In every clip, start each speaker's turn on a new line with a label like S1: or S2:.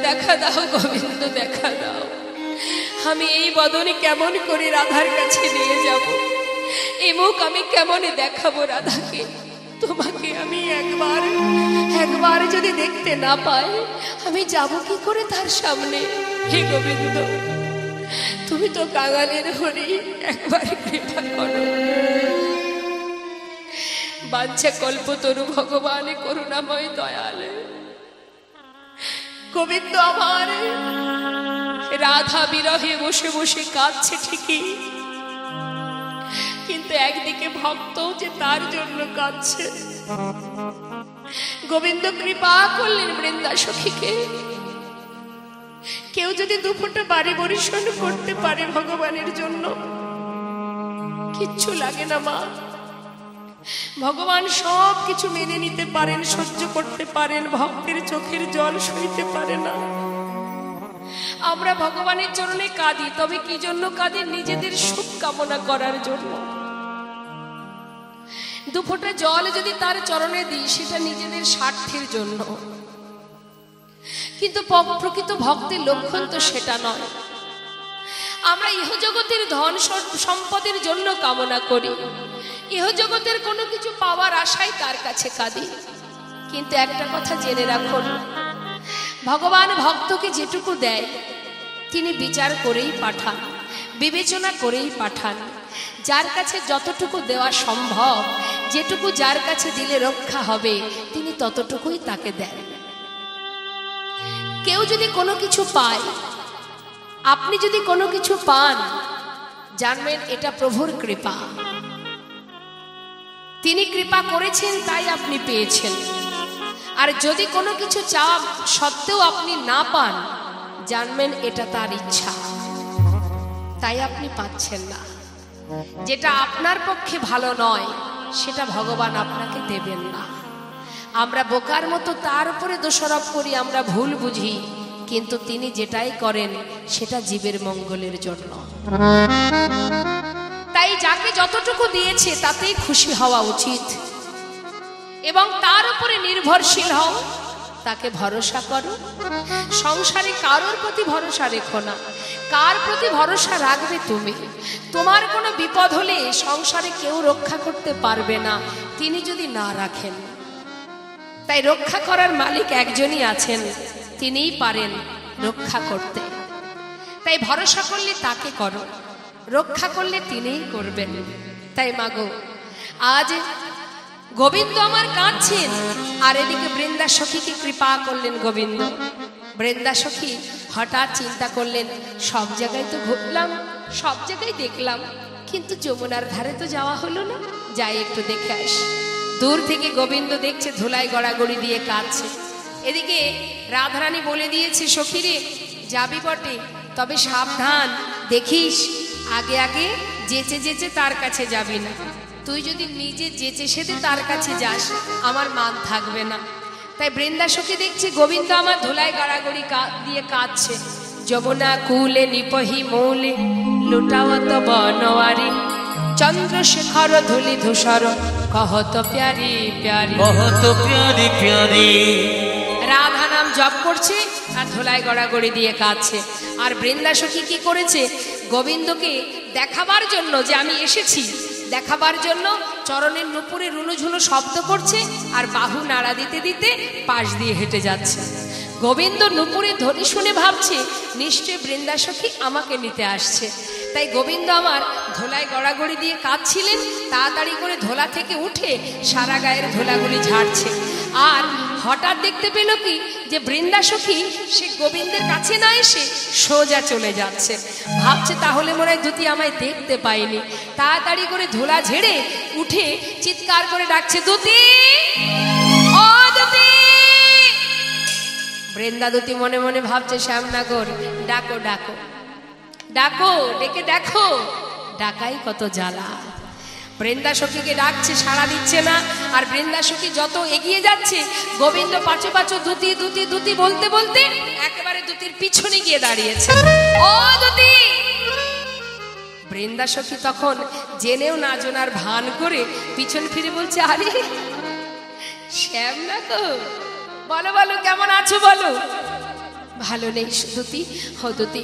S1: দেখা দাও গোবিন্দ, দেখা দাও। আমি এই বদনে কেমন করে রাধার কাছে নিয়ে যাব? এই মুখ আমি কেমন দেখাবো রাধাকে? তোমাকে আমি একবার যদি দেখতে না পাই, আমি যাব কি করে তার সামনে? হে গোবিন্দ, তুমি তো কাঙালের হরি, একবার কৃপা করো। বাঞ্ছা কল্পতরু ভগবান করুণাময় দয়াল। গোবিন্দ আমার রাধা বিরহে বসে বসে কাঁদছে ঠিকই, কিন্তু একদিকে ভক্ত যে তার জন্য কাঁদছে। গোবিন্দ কৃপা করলেন বৃন্দা সখীকে। কেউ যদি দুফোঁটা বাড়ি বরিশন করতে পারে ভগবানের জন্য, কিচ্ছু লাগে না মা। ভগবান সব কিছু মেনে নিতে পারেন, সহ্য করতে পারেন, ভক্তের চোখের জল সইতে পারে না। আমরা ভগবানের চরণে কাঁদি, তবে কি জন্য কাঁদি? নিজেদের সুখ কামনা করার জন্য। দুফোঁটা জল যদি তার চরণে দিই, সেটা নিজেদের স্বার্থের জন্য। কিন্তু প্রকৃত ভক্তের লক্ষণ তো সেটা নয়। আমরা ইহজগতের ধন সম্পদের জন্য কামনা করি, ইহজগতের কোনো কিছু পাওয়ার আশায় তার কাছে কাঁদি। কিন্তু একটা কথা জেনে রাখুন, ভগবান ভক্তকে যেটুকু দেয় তিনি বিচার করেই পাঠান, বিবেচনা করেই পাঠান। যার কাছে যতটুকু দেওয়া সম্ভব, যেটুকু যার কাছে দিলে রক্ষা হবে, তিনি ততটুকুই তাকে দেন। কেউ যদি কোনো কিছু পায়, আপনি যদি কোনো কিছু পান, জানবেন এটা প্রভুর কৃপা। তিনি কৃপা করেছেন তাই আপনি পেয়েছেন। আর যদি কোনো কিছু চাওয়া সত্ত্বেও আপনি না পান, জানবেন এটা তার ইচ্ছা, তাই আপনি পাচ্ছেন না। যেটা আপনার পক্ষে ভালো নয়, সেটা ভগবান আপনাকে দেবেন না। আমরা বোকার মতো তার উপরে দোষারোপ করি, আমরা ভুল বুঝি, কিন্তু তিনি যেটাই করেন সেটা জীবের মঙ্গলের জন্য। তাই যাকে যতটুকু দিয়েছে তাতেই খুশি হওয়া উচিত এবং তার উপরে নির্ভরশীল হও, তাকে ভরসা করো। সংসারে কারোর প্রতি ভরসা রেখো না। কার প্রতি ভরসা রাখবে তুমি? তোমার কোনো বিপদ হলে সংসারে কেউ রক্ষা করতে পারবে না, তিনি যদি না রাখেন। তাই রক্ষা করার মালিক একজনই আছেন, তিনিই পারেন রক্ষা করতে। তাই ভরসা করলে তাকে করো, রক্ষা করলে তিনিই করবেন। তাই মাগো, আজ গোবিন্দ আমার কাঁদছেন, আর এদিকে বৃন্দা সখীকে কৃপা করলেন গোবিন্দ। বৃন্দা সখী হঠাৎ চিন্তা করলেন, সব জায়গায় তো ঘুরলাম, সব জায়গায় দেখলাম, কিন্তু যমুনার ধারে তো যাওয়া হলো না, যাই একটু দেখে আসি। দূর থেকে গোবিন্দ দেখছে ধুলাই গড়াগড়ি দিয়ে কাঁদছে। এদিকে রাধারানী বলে দিয়েছে, সখীরে যাবি বটে, তবে সাবধান, দেখিস আগে আগে যেচে যেচে তার কাছে যাবি না। তুই যদি নিজে যেচে সেতে তার কাছে যাস, আমার মান থাকবে না। তাই বৃন্দা সখী দেখছে গোবিন্দ আমার ধুলাই গড়াগড়ি দিয়ে কাঁদছে। যমুনা কুলে নিপহি মৌলে লুটাওয়াত বনওয়ারি, চন্দ্রশেখর ধুলি ধূসর কহত প্যারি প্যারি, কহত প্যারি প্যারি। রাধা নাম জপ করছে আর ধুলাই গড়াগড়ি দিয়ে কাঁদছে। আর বৃন্দা সখী কি করেছে? গোবিন্দকে দেখাবার জন্য যে আমি এসেছি, দেখাবার জন্য চরণের নুপুরে রুনুঝুনু শব্দ করছে আর বাহু নাড়া দিতে দিতে পাশ দিয়ে হেঁটে যাচ্ছে। গোবিন্দ নুপুরে ধ্বনি শুনে ভাবছে, নিশ্চয় বৃন্দা সখী আমাকে নিতে আসছে। তাই গোবিন্দ আমার ধোলায় গড়াগড়ি দিয়ে কাঁদছিলেন, তাড়াতাড়ি করে ধোলা থেকে উঠে সারা গায়ের ধোলাগুলি ঝাড়ছে। আর হঠাৎ দেখতে পেল কি, যে বৃন্দা সখী সে গোবিন্দের কাছে না এসে সোজা চলে যাচ্ছে। ভাবছে তাহলে মনে হয় দুতি আমায় দেখতে পায়নি। তাড়াতাড়ি করে ধোলা ঝেড়ে উঠে চিৎকার করে ডাকছে, দুতি, ও দুতি। বৃন্দা দুতি মনে মনে ভাবছে, শ্যামনগর ডাকো ডাকো ডাকো, ডেকে দেখো, ডাকাই কত জ্বালা। বৃন্দা সখীকে ডাকছে, সাড়া দিচ্ছে না। আর বৃন্দা সখী যত এগিয়ে যাচ্ছে, গোবিন্দ পাঁচো পাঁচো দুতি দুতি দুতি বলতে বলতে একেবারে দুতির পিছনে গিয়ে দাঁড়িয়েছে। ও দুতি! বৃন্দা সখী তখন জেনেও না জানার ভান করে পিছন ফিরে বলছে, আরে শ্যামনগর, বলো বলো কেমন আছো বলো। ভালো নেই দুতি। ও দুতি,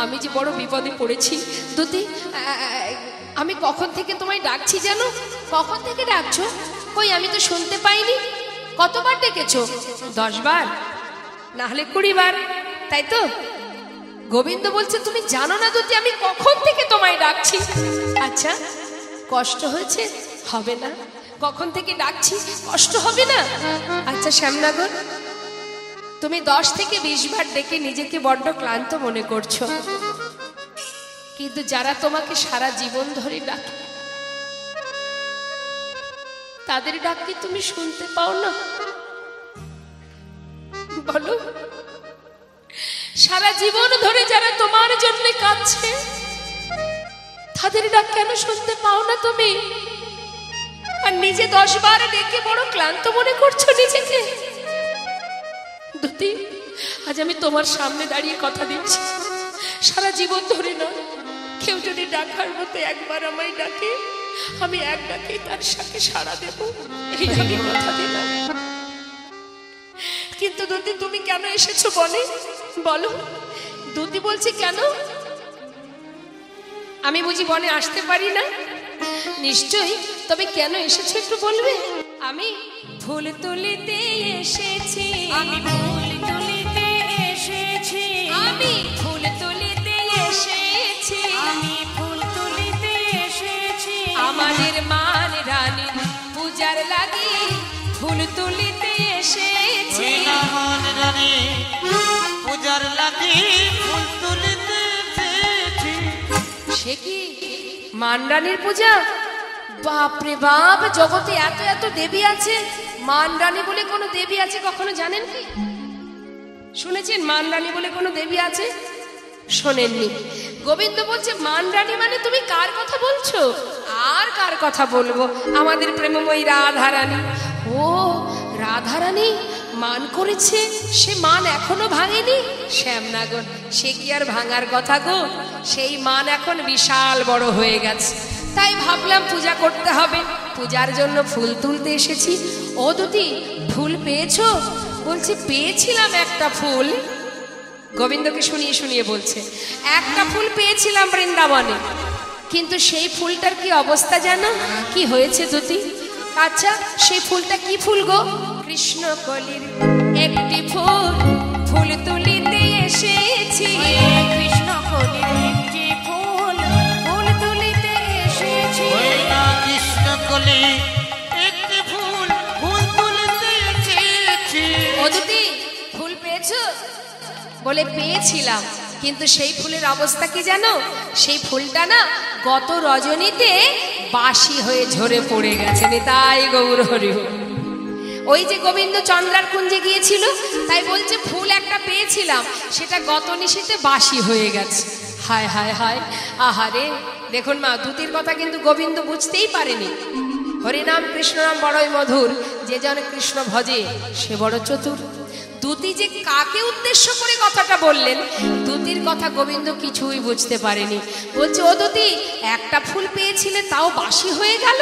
S1: আমি যে বড় বিপদে পড়েছি দুতি। আমি কখন থেকে তোমায় ডাকছি জানো? কখন থেকে ডাকছো? কই আমি তো শুনতে পাইনি। কতবার ডেকেছো? 10 বার, না হলে 20 বার, তাই তো? গোবিন্দ বলছে তুমি জানো না দুতি আমি কখন থেকে তোমায় ডাকছি। আচ্ছা, কষ্ট হয়েছে? হবে না। কখন থেকে ডাকছি, কষ্ট হবে না? আচ্ছা শ্যামনগর, তুমি 10 থেকে 20 বার ডেকে নিজেকে বড্ড ক্লান্ত মনে করছো, কিন্তু যারা তোমাকে সারা জীবন ধরে ডাকে তাদের ডাক কি তুমি শুনতে পাও না? বলো, সারা জীবন ধরে যারা তোমার জন্য কাঁদছে তাদের ডাক কেন শুনতে পাও না তুমি? আর নিজে 10 বার ডেকে বড় ক্লান্ত মনে করছো নিজেকে। দুতি, আজ আমি তোমার সামনে দাঁড়িয়ে কথা দিচ্ছি, সারা জীবন ধরে না, কেউ যদি ডাকার মতো একবার আমায় ডাকে, আমি এক ডাকে তার সাথে সাড়া দেব, এই আমি কথা দিলাম। কিন্তু দুতি তুমি কেন এসেছো বনে? বলো। দুতি বলছি কেন? আমি বুঝি বনে আসতে পারি না? নিশ্চয়ই, তবে কেন এসেছো একটু বলবে? আমি ফুল তুলিতে এসেছি, আমি ফুল তুলিতে এসেছি, আমি ফুল তুলিতে এসেছি, আমি ফুল তুলিতে এসেছি, আমাদের মান রানী পূজার লাগি ফুল তুলিতে এসেছি,
S2: মান রানী পূজার লাগি ফুল তুলিতে এসেছি।
S1: সে কি মান রানীর পূজা? বাপরে বাপ, জগতে এত এত দেবী আছে, মান রানী বলে কোনো দেবী আছে কখনো জানেন কি? শুনেছেন মান রানী বলে কোনো দেবী আছে? শোনেননি। গোবিন্দ বলছে মান রানী মানে তুমি কার কথা বলছো? আর কার কথা বলবো? আমাদের প্রেমময়ী রাধা রানী। ও রাধা রানী মান করেছে, সে মান এখনো ভাঙেনি? শ্যামনগর, সে কি আর ভাঙার কথা গো? সেই মান এখন বিশাল বড় হয়ে গেছে, তাই ভাবলাম পূজা করতে হবে, পূজার জন্য ফুল তুলতে এসেছি। ও দুতি, ফুল পেয়েছো? বলছে পেয়েছিলাম একটা ফুল। গোবিন্দকে শুনিয়ে শুনিয়ে বলছে একটা ফুল পেয়েছিলাম বৃন্দাবনে, কিন্তু সেই ফুলটার কি অবস্থা জানো? কি হয়েছে দুতি? আচ্ছা, সেই ফুলটা কি ফুল গো? কৃষ্ণকলির একটি ফুল, ফুল তুলিতে এসেছি, কৃষ্ণকলির একটি ফুল, ফুল তুলিতে এসেছি,
S2: কৃষ্ণকলি একটি ফুল, ফুল তুলিতে এসেছি।
S1: ও দুতি, ফুল পেয়েছো? বলে পেয়েছিলাম, কিন্তু সেই ফুলের অবস্থা কি জানো? সেই ফুলটা না গত রজনীতে বাসি হয়ে ঝরে পড়ে গেছে। তাই গৌর হরি। ওই যে গোবিন্দ চন্দ্রার কুঞ্জে গিয়েছিল, তাই বলছে ফুল একটা পেয়েছিলাম, সেটা গত নিশীতে বাসি হয়ে গেছে। হায় হায় হায়, আহারে। দেখুন মা, দুতির কথা কিন্তু গোবিন্দ বুঝতেই পারেনি। হরিনাম কৃষ্ণ নাম বড়ই মধুর, যে জন কৃষ্ণ ভজে সে বড় চতুর। দুতি যে কাকে উদ্দেশ্য করে কথাটা বললেন, দুতির কথা গোবিন্দ কিছুই বুঝতে পারেনি। বলছে ও দুতি, একটা ফুল পেয়েছিলে তাও বাসি হয়ে গেল।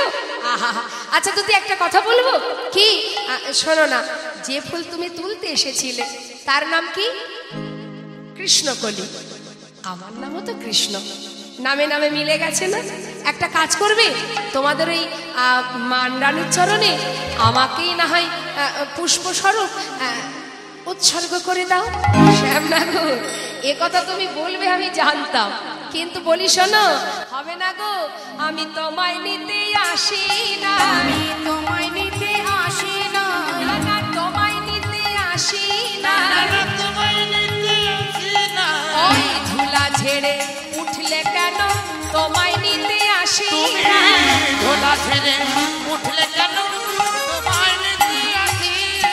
S1: আহা, আচ্ছা দুতি একটা কথা বলবো কি? শোনো না, যে ফুল তুমি তুলতে এসেছিলে তার নাম কি? কৃষ্ণকলি। আমার নামও তো কৃষ্ণ, নামে নামে মিলে গেছে না? একটা কাজ করবে, তোমাদের ওই মান রানীর চরণে আমাকেই না হয় পুষ্প স্বরূপ উৎসর্গ করে দাও। শ্যামনগর, এ কথা তুমি বলবে আমি জানতাম, কিন্তু বলি শোনো, হবে না গো। আমি তোমায় নিতে আসি না, আমি তোমায় নিতে আসি না, না তোমায় নিতে আসি না,
S2: তোমায় নিতে আসি না।
S1: ওই ধুলা ঝেড়ে উঠলে কেন তোমায় নিতে আসি না?
S2: ধুলা ঝেড়ে উঠলে কেন তোমায় নিতে আসি না?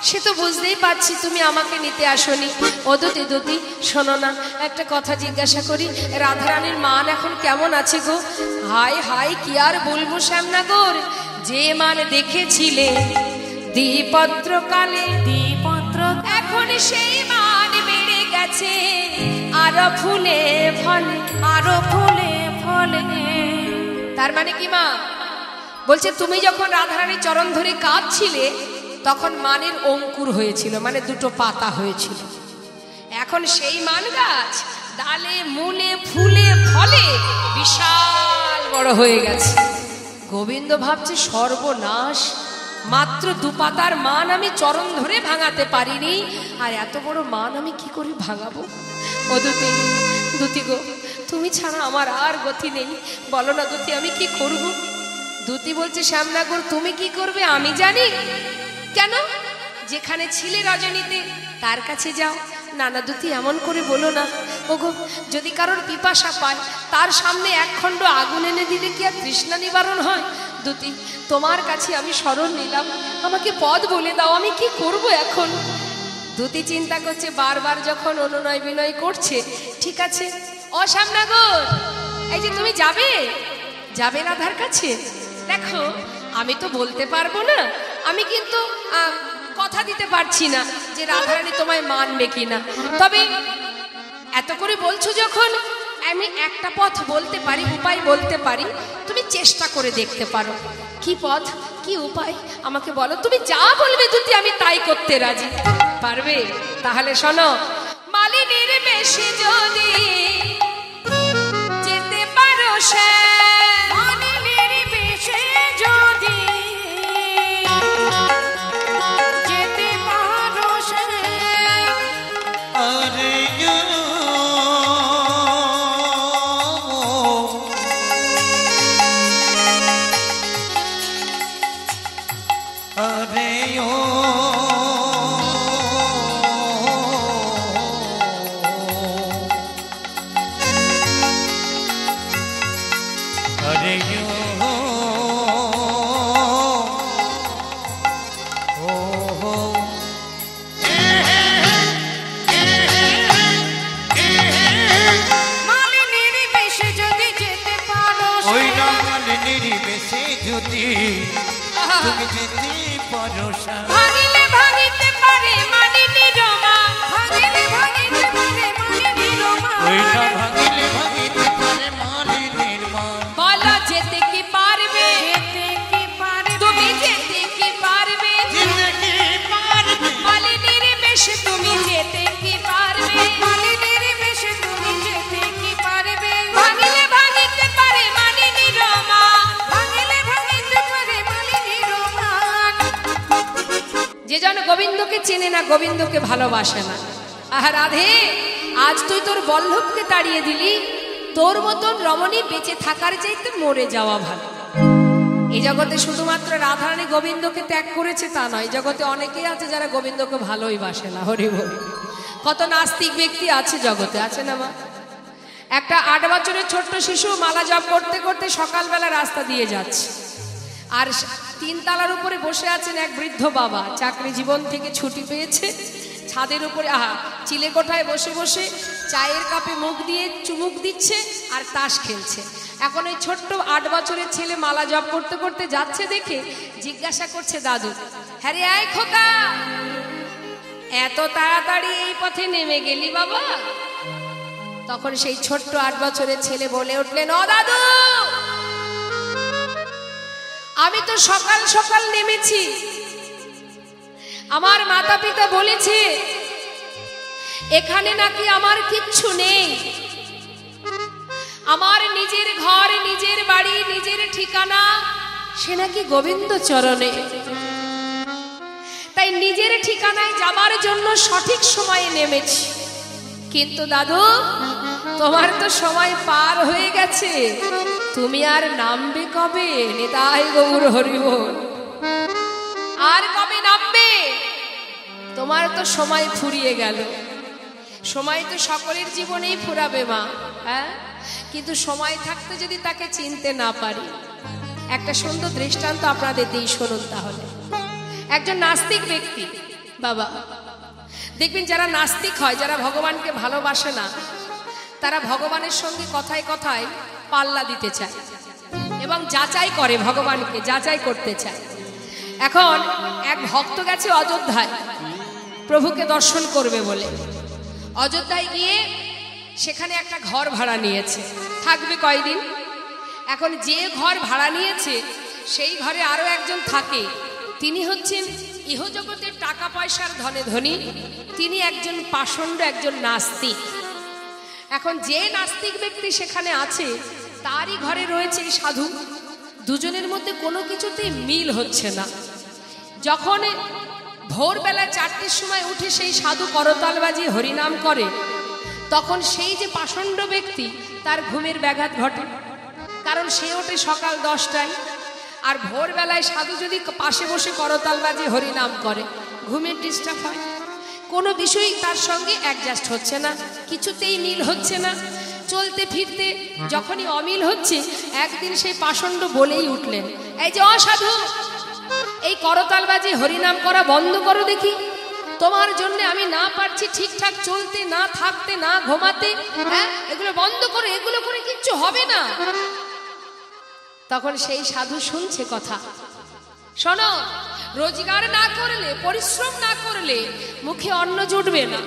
S1: সে তো বুঝতেই পারছি তুমি আমাকে নিতে আসনি। ও দুতি, দুতি শোনো না, একটা কথা জিজ্ঞাসা করি, রাধারানীর মান এখন কেমন আছে গো? হায় হায়, কি আর বলবো শ্যামনগর, যে মান দেখেছিলে দ্বিপত্র কালে, দ্বিপত্র এখন সেই মান বেড়ে গেছে আরো ফুলে ফলে, আরো ফুলে ফলে। তার মানে কি মা? বলছে তুমি যখন রাধারানীর চরণ ধরে কাঁদছিলে তখন মানের অঙ্কুর হয়েছিল, মানে দুটো পাতা হয়েছিল। এখন সেই মান গাছ ডালে মূলে ফুলে ফলে বিশাল বড় হয়ে গেছে। গোবিন্দ ভাবছে সর্বনাশ, মাত্র দুপাতার মান আমি চরণ ধরে ভাঙাতে পারিনি, আর এত বড় মান আমি কি করে ভাঙাবো? ও দুতি, দুতি গো, তুমি ছাড়া আমার আর গতি নেই, বলো না দুতি আমি কি করব? দুতি বলছে শ্যামনগর তুমি কি করবে আমি জানি। কেন? যেখানে ছিলে রজনীতে তার কাছে যাও। না না দুতি এমন করে বলো না, ওগো যদি কারোর পিপাসা পায় তার সামনে এক খণ্ড আগুন এনে দিলে কি আর তৃষ্ণা নিবারণ হয়? দুতি তোমার কাছে আমি শরণ নিলাম, আমাকে পথ বলে দাও, আমি কি করব এখন? দুতি চিন্তা করছে, বারবার যখন অনুনয় বিনয় করছে, ঠিক আছে ও শ্যামনগর, এই যে তুমি যাবে, যাবে রাধার কাছে, দেখো আমি তো বলতে পারবো না, আমি কিন্তু কথা দিতে পারছি না যে রাধারানী তোমায় মানবে কিনা, তবে এত করে বলছো যখন আমি একটা পথ বলতে পারি, উপায় বলতে পারি, তুমি চেষ্টা করে দেখতে পারো। কি পথ, কি উপায় আমাকে বলো, তুমি যা বলবে দুতি আমি তাই করতে রাজি। পারবে? তাহলে শোনো, মালিনীর বেশে যদি যেতে পারো সে,
S2: মালিনীর বেশে যদি যেতে পারো সে, আরে আরে ও আরে ও মালিনীর বেশে যদি যেতে পারো, ওই না মালিনীর বেশে যদি তুমি যেতে পারো,
S1: ভাঙিলে ভাঙিতে পারে মালিনীর মা,
S2: ভাঙিলে ভাঙিতে পারে মালিনীর মা, ওই না ভাঙিলে ভাঙিতে পারে মালিনীর মা,
S1: বলো যেতে কি পারবে,
S2: যেতে কি পারবে,
S1: তুমি যেতে কি পারবে,
S2: যেতে কি পারবে,
S1: মালিনীর বেশে তুমি যেতে কি পারবে,
S2: মালিনীর বেশে তুমি যেতে কি পারবে,
S1: ভাঙিলে ভাঙিতে পারে মালিনীর মা,
S2: ভাঙিলে ভাঙিতে পারে মালিনীর মা।
S1: যে জন গোবিন্দকে চেনে না গোবিন্দকে ভালোবাসে না। আহা রাধে, আজ তুই তোর বল্লভকে তাড়িয়ে দিলি, তোর মতন রমণী বেঁচে থাকার চাইতে মরে যাওয়া ভালো। এই জগতে শুধুমাত্র রাধারানী গোবিন্দকে ত্যাগ করেছে তা নয়, জগতে অনেকেই আছে যারা গোবিন্দকে ভালোই বাসে না। হরি বল। কত নাস্তিক ব্যক্তি আছে জগতে, আছে না মা? একটা 8 বছরের ছোট্ট শিশু মালা জপ করতে করতে সকালবেলা রাস্তা দিয়ে যাচ্ছে, আর 3 তলার উপরে বসে আছেন এক বৃদ্ধ বাবা, চাকরি জীবন থেকে ছুটি পেয়েছে, ছাদের উপরে চিলে কোঠায় বসে বসে চায়ের কাপে মুখ দিয়ে চুমুক দিচ্ছে আর তাস খেলছে। এখন ওই ছোট্ট 8 বছরের ছেলে মালা জপ করতে করতে যাচ্ছে দেখে জিজ্ঞাসা করছে দাদু, হ্যাঁ রে আয় খোকা, এত তাড়াতাড়ি এই পথে নেমে গেলি বাবা? তখন সেই ছোট্ট 8 বছরের ছেলে বলে উঠলেন, ও দাদু, আমি তো সকাল সকাল নেমেছি, আমার মাতা পিতা বলেছে এখানে নাকি আমার কিচ্ছু নেই, আমার নিজের ঘর, নিজের বাড়ি, নিজের ঠিকানা সে নাকি গোবিন্দ চরণে, তাই নিজের ঠিকানায় যাবার জন্য সঠিক সময়ে নেমেছি। কিন্তু দাদু তোমার তো সময় পার হয়ে গেছে, তুমি আর নামবে কবে? নিতাই গৌর হরি বল। আর কবে নামবে? তোমার তো সময় ফুরিয়ে গেল। সময় তো সকলের জীবনেই ফুরাবে মা, হ্যাঁ, কিন্তু সময় থাকতে যদি তাকে চিনতে না পারি, একটা সুন্দর দৃষ্টান্ত আপনাদের দিই, শুনুন তাহলে। একজন নাস্তিক ব্যক্তি বাবা, দেখবেন যারা নাস্তিক হয়, যারা ভগবানকে ভালোবাসে না, তারা ভগবানের সঙ্গে কথায় কথায় পাল্লা দিতে চায় এবং যাচাই করে, ভগবানকে যাচাই করতে চায়। এখন এক ভক্ত গেছে অযোধ্যায় প্রভুকে দর্শন করবে বলে। অযোধ্যায় গিয়ে সেখানে একটা ঘর ভাড়া নিয়েছে, থাকবে কয়দিন। এখন যে ঘর ভাড়া নিয়েছে সেই ঘরে আরো একজন থাকে, তিনি হচ্ছেন ইহজগতের টাকা পয়সার ধনে ধনী, তিনি একজন পাষণ্ড, একজন নাস্তিক। এখন যে নাস্তিক ব্যক্তি সেখানে আছে তারই ঘরে রয়েছে এই সাধু। দুজনের মধ্যে কোনো কিছুতেই মিল হচ্ছে না। যখন ভোরবেলা 4টের সময় উঠে সেই সাধু করতাল বাজিয়ে হরিনাম করে, তখন সেই যে পাষণ্ড ব্যক্তি তার ঘুমের ব্যাঘাত ঘটে, কারণ সে ওঠে সকাল 10টায়। আর ভোরবেলায় সাধু যদি পাশে বসে করতাল বাজিয়ে হরিনাম করে, ঘুমের ডিস্টার্ব হয়। কোনো বিষয়ই তার সঙ্গে অ্যাডজাস্ট হচ্ছে না, কিছুতেই মিল হচ্ছে না। চলতে ফিরতে যখনই অমিল হচ্ছে, একদিন সেই পাষণ্ড বলেই উঠলেন, এই যে অসাধু, এই করতাল বাজিয়ে হরিনাম করা বন্ধ করো দেখি। তোমার জন্য আমি না পারছি ঠিকঠাক চলতে, না থাকতে, না ঘুমাতে। হ্যাঁ, এগুলো বন্ধ করো, এগুলো করে কিচ্ছু হবে না। তখন সেই সাধু শুনছে কথা। শোনো, রোজগার না করলে, পরিশ্রম না করলে মুখে অন্ন জুটবে না।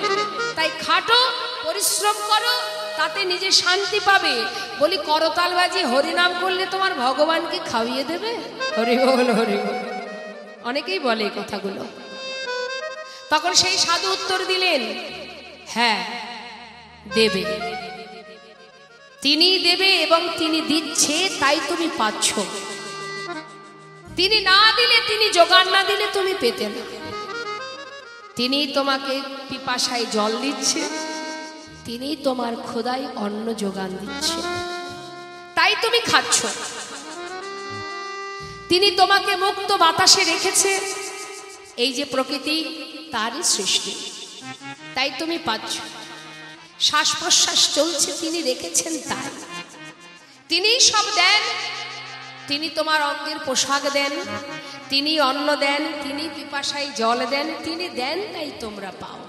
S1: তাই খাটো, পরিশ্রম করো, তাতে নিজে শান্তি পাবে। বলি করতাল বাজিয়ে হরিনাম করলে তোমার ভগবানকে খাইয়ে দেবে? হরি বল, হরি বল। অনেকেই বলে এই কথাগুলো। তখন সেই সাধু উত্তর দিলেন, হ্যাঁ দেবে, তিনি দেবে এবং তিনি দিচ্ছে, তাই তুমি পাচ্ছ। তিনি না দিলে, তিনি জোগাড় না দিলে তুমি পেতে না। তিনি তোমাকে পিপাসায় জল দিচ্ছে, তিনি তোমার খোদায় অন্ন যোগান দিচ্ছে, তাই তুমি খাচ্ছ। তিনি তোমাকে মুক্ত বাতাসে রেখেছে, এই যে প্রকৃতি তারই সৃষ্টি, তাই তুমি পাচ্ছ। শ্বাস প্রশ্বাস চলছে, তিনি রেখেছেন তাই। তিনি সব দেন, তিনি তোমার অঙ্গের পোশাক দেন, তিনি অন্ন দেন, তিনি পিপাসায় জল দেন, তিনি দেন, তাই তোমরা পাও।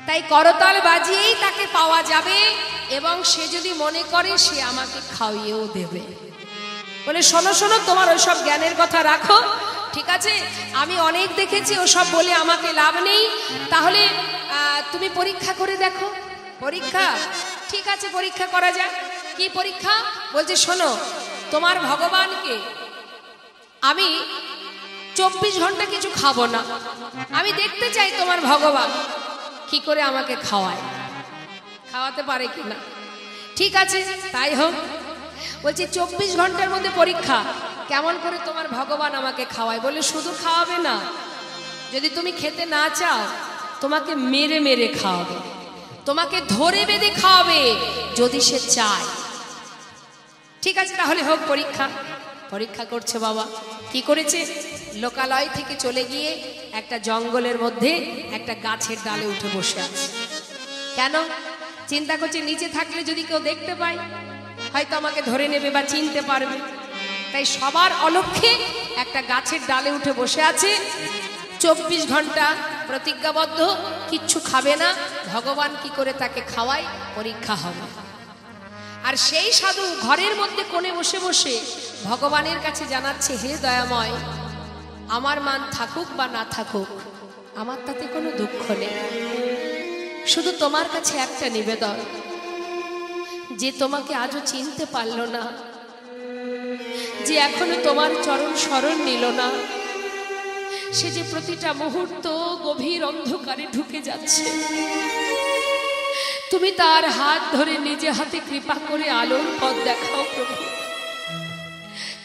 S1: তাই করতাল বাজিয়েই তাকে পাওয়া যাবে, এবং সে যদি মনে করে সে আমাকে খাইয়েও দেবে। বলে শোনো শোনো, তোমার ওইসব জ্ঞানের কথা রাখো, ঠিক আছে? আমি অনেক দেখেছি, ওসব বলে আমাকে লাভ নেই। তাহলে তুমি পরীক্ষা করে দেখো। পরীক্ষা? ঠিক আছে, পরীক্ষা করা যায়। কি পরীক্ষা? বলছে শোনো, তোমার ভগবানকে আমি 24 ঘন্টা কিছু খাবো না। আমি দেখতে চাই তোমার ভগবান কি করে আমাকে খাওয়ায়, খাওয়াতে পারে কিনা। ঠিক আছে, তাই হোক। বলছি 24 ঘন্টার মধ্যে পরীক্ষা, কেমন করে তোমার ভগবান আমাকে খাওয়ায়। বলে শুধু খাওয়াবে না, যদি তুমি খেতে না চাও তোমাকে মেরে মেরে খাওয়াবে, তোমাকে ধরে বেঁধে খাওয়াবে যদি সে চায়। ঠিক আছে, তাহলে হোক পরীক্ষা। পরীক্ষা করছে বাবা। কি করেছে? লোকালয় থেকে চলে গিয়ে একটা জঙ্গলের মধ্যে একটা গাছের ডালে উঠে বসে আছে। কেন? চিন্তা করছে নিচে থাকলে যদি কেউ দেখতে পায় হয়তো আমাকে ধরে নেবে বা চিনতে পারবে। তাই সবার অলক্ষ্যে একটা গাছের ডালে উঠে বসে আছে। 24 ঘন্টা প্রতিজ্ঞাবদ্ধ, কিচ্ছু খাবে না। ভগবান কি করে তাকে খাওয়ায়, পরীক্ষা হবে। আর সেই সাধু ঘরের মধ্যে কোণে বসে বসে ভগবানের কাছে জানাচ্ছে, হে দয়াময়, আমার মান থাকুক বা না থাকুক, আমার তাতে কোনো দুঃখ নেই। শুধু তোমার কাছে একটা নিবেদন, যে তোমাকে আজও চিনতে পারল না, যে এখনো তোমার চরণ স্মরণ নিল না, সে যে প্রতিটা মুহূর্ত গভীর অন্ধকারে ঢুকে যাচ্ছে, তুমি তার হাত ধরে নিজে হাতে কৃপা করে আলোর পথ দেখাও প্রভু।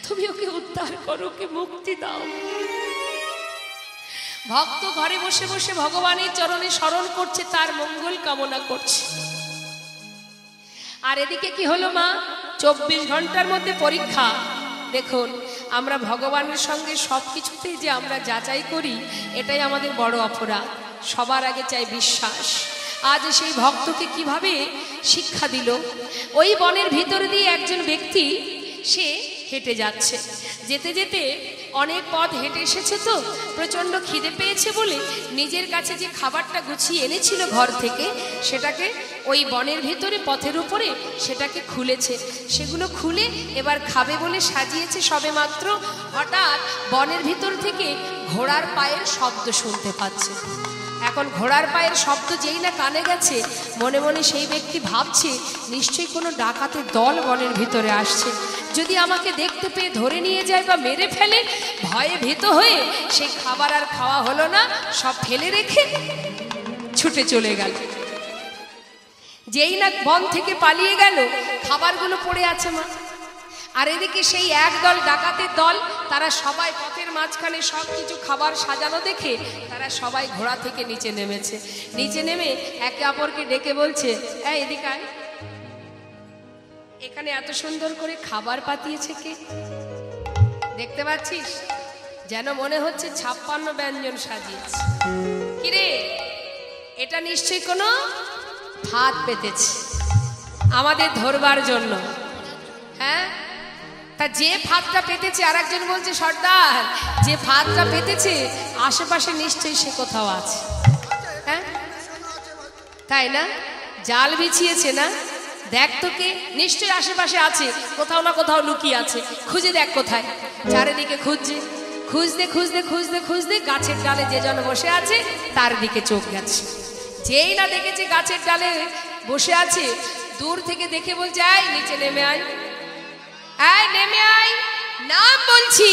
S1: তুমি ওকে উদ্ধার করো, ওকে মুক্তি দাও। ভক্ত ঘরে বসে বসে ভগবানের চরণে স্মরণ করছে, তার মঙ্গল কামনা করছে। আর এদিকে কি হলো মা? 24 ঘন্টার মধ্যে পরীক্ষা। দেখুন, আমরা ভগবানের সঙ্গে সবকিছুতেই যে আমরা যাচাই করি, এটাই আমাদের বড় অপরাধ। সবার আগে চাই বিশ্বাস। আজ সেই ভক্তকে কিভাবে শিক্ষা দিল। ওই বনের ভিতর দিয়ে একজন ব্যক্তি সে হেঁটে যাচ্ছে, যেতে যেতে অনেক পথ হেঁটে এসেছে, তো প্রচণ্ড খিদে পেয়েছে বলে নিজের কাছে যে খাবারটা গুছিয়ে এনেছিল ঘর থেকে, সেটাকে ওই বনের ভিতরে পথের উপরে সেটাকে খুলেছে। সেগুলো খুলে এবার খাবে বলে সাজিয়েছে সবে মাত্র। হঠাৎ বনের ভিতর থেকে ঘোড়ার পায়ের শব্দ শুনতে পাচ্ছে। এখন ঘোড়ার পায়ের শব্দ যেই না কানে গেছে, মনে মনে সেই ব্যক্তি ভাবছে নিশ্চয়ই কোনো ডাকাতের দল বনের ভিতরে আসছে, যদি আমাকে দেখতে পেয়ে ধরে নিয়ে যায় বা মেরে ফেলে। ভয়ে ভীত হয়ে সেই খাবার আর খাওয়া হলো না, সব ফেলে রেখে ছুটে চলে গেল। যেই না বন থেকে পালিয়ে গেল, খাবারগুলো পড়ে আছে মা। আর এদিকে সেই একদল ডাকাতের দল, তারা সবাই পথের মাঝখানে সব কিছু খাবার সাজানো দেখে তারা সবাই ঘোড়া থেকে নিচে নেমেছে। নিচে নেমে একে অপরকে ডেকে বলছে, এই এদিকে আয়, এখানে এত সুন্দর করে খাবার পাতিয়েছে কে? দেখতে পাচ্ছিস? যেন মনে হচ্ছে 56 ব্যঞ্জন সাজিয়েছে। কিরে, এটা নিশ্চয়ই কোনো ফাঁদ পেতেছে আমাদের ধরবার জন্য। হ্যাঁ, তা যে ফাঁদটা পেতেছে, আর একজন বলছে, সর্দার যে ফাঁদটা পেতেছে আশেপাশে নিশ্চয়ই সে কোথাও আছে। হ্যাঁ, তাই না? জাল বিছিয়েছে না? দেখ তো কে, নিশ্চয়ই আশেপাশে আছে, কোথাও না কোথাও লুকিয়ে আছে, খুঁজে দেখ কোথায়। চারিদিকে খুঁজছে, খুঁজতে খুঁজতে খুঁজতে খুঁজতে গাছের ডালে যে জন বসে আছে তার দিকে চোখ গেছে। যেই না দেখেছে গাছের ডালে বসে আছে, দূর থেকে দেখে বলছে, এই নিচে নেমে আয়, এই নেমে আয়, নাম বলছি।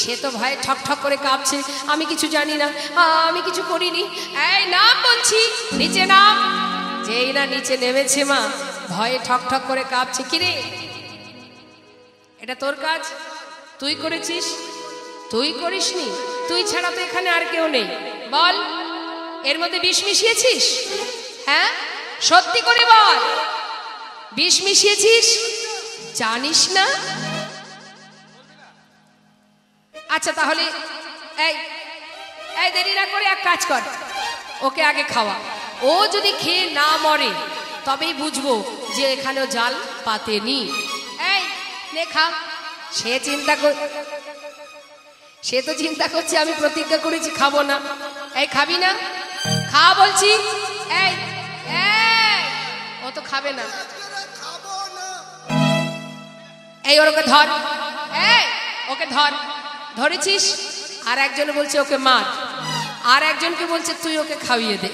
S1: সে তো ভয়ে ঠক ঠক করে কাঁপছে, আমি কিছু জানি না, আমি কিছু করিনি, এই নাম বলছি, নিচে নাম। যেই না নিচে নেমেছে মা, ভয়ে ঠক ঠক করে কাঁপছে। কিরে, এটা তোর কাজ, তুই করেছিস? তুই করিসনি? তুই ছাড়া তো এখানে আর কেউ নেই, বল এর মধ্যে বিষ মিশিয়েছিস? হ্যাঁ, সত্যি করে বল, বিষ মিশিয়েছিস? জানিস না? আচ্ছা তাহলে এই এই দেরি না করে এক কাজ কর, ওকে আগে খাওয়া। ও যদি খেয়ে না মরে তবেই বুঝবো যে এখানেও জাল পাতেনি। এই নে খা। সে তো চিন্তা করছে আমি প্রতিজ্ঞা করেছি খাবো না। এই খাবি না? খা বলছি। এই ও তো খাবে না। এই ওকে ধর, এই ওকে ধর। ধরেছিস? আর একজন বলছে ওকে মার, আর একজনকে বলছে তুই ওকে খাইয়ে দে।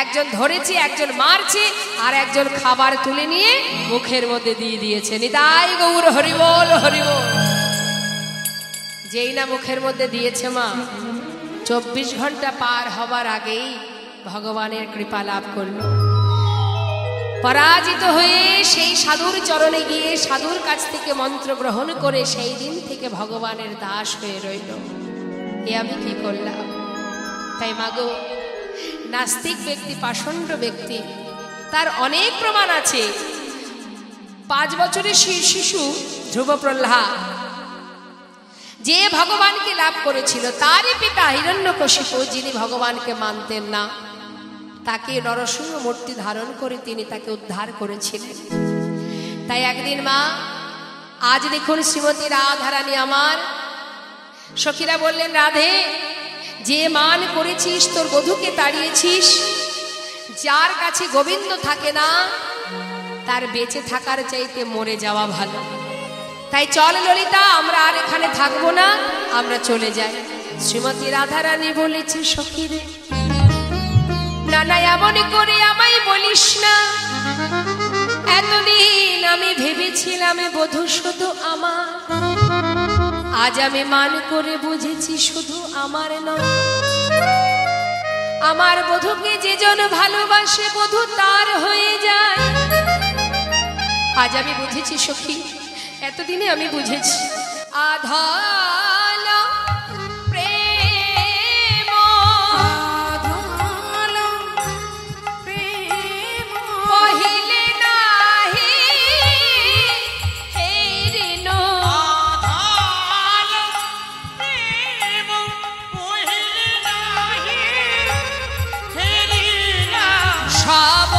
S1: একজন ধরেছে, একজন মারছে, আর একজন খাবার তুলে নিয়ে মুখের মধ্যে দিয়ে দিয়েছে। নিতাই গৌর হরিবল হরিবল। যেই না মুখের মধ্যে দিয়েছে মা, 24 ঘন্টা পার হবার আগেই ভগবানের কৃপা লাভ করল। পরাজিত হয়ে সেই সাধুর চরণে গিয়ে সাধুর কাছ থেকে মন্ত্র গ্রহণ করে সেই দিন থেকে ভগবানের দাস হয়ে রইল। এ আমি কি করলাম? তাই মাগো, নাস্তিক ব্যক্তি, পাষণ্ড ব্যক্তি, তার অনেক প্রমাণ আছে। 5 বছরের শিশু ধ্রুব প্রহ্লাদ যে ভগবানকে লাভ করেছিল, তারই পিতা হিরণ্যকশিপু, যিনি ভগবানকে মানতেন না, তাকে নরসিংহ মূর্তি ধারণ করে তিনি তাকে উদ্ধার করেছিলেন। তাই একদিন মা, আজ দেখুন শ্রীমতী রাধারানী আমার সখীরা বললেন, রাধে, যে মান করেছিস, তোর বধূকে তাড়িয়েছিস, যার কাছে গোবিন্দ থাকে না তার বেঁচে থাকার চাইতে মরে যাওয়া ভালো। তাই চল ললিতা, আমরা আর এখানে থাকবো না, আমরা চলে যাই। শ্রীমতী রাধারানী বলেছে, সখীরে না না, এমন করে আমায় বলিস না। এতদিন আমি ভেবেছিলাম বধূ শুধু আমার, আজ আমি মান করে বুঝেছি শুধু আমার নয়। আমার বধূকে যে জন ভালোবাসে বধূ তার হয়ে যায়। আজ আমি বুঝেছি সখী, এতদিনে আমি বুঝেছি। আধাল প্রেম পহিলে নাহি হেরিন। আধাল প্রেম পহিলে নাহি হেরিন। সব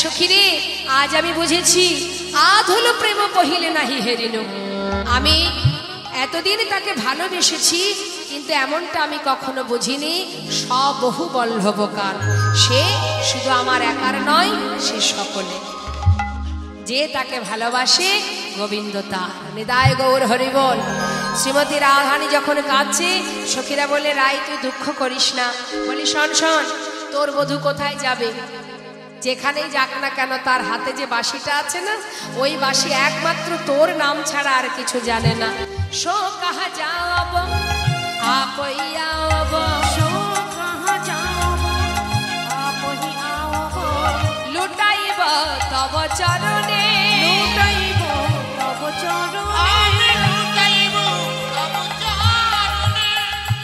S1: সখী রে, আজ আমি বুঝেছি আধ হলো প্রেম পহিলে নাহি হেরিল। আমি এতদিন তাকে ভালোবেসেছি, কিন্তু এমনটা আমি কখনো বুঝিনি সবহু বল্লভকার। সে শুধু আমার একার নয়, সে সকলে। যে তাকে ভালোবাসে গোবিন্দ তার। নিতাই গৌর হরি বল। শ্রীমতী রাধারানী যখন কাঁদছে, সখীরা বলে রাই তুই দুঃখ করিস না। বলি শোন শোন, তোর বধূ কোথায় যাবে? যেখানেই যাক না কেন তার হাতে যে বাঁশিটা আছে না, ওই বাঁশি একমাত্র তোর নাম ছাড়া আর কিছু জানে না। শো কাহা যাব आप ही आओ,
S2: शो कहाँ जाओ आप ही आओ,
S1: लुटाइब तब चरणे,
S2: लुटाइब तब चरणे, लुटाइब तब चरणे।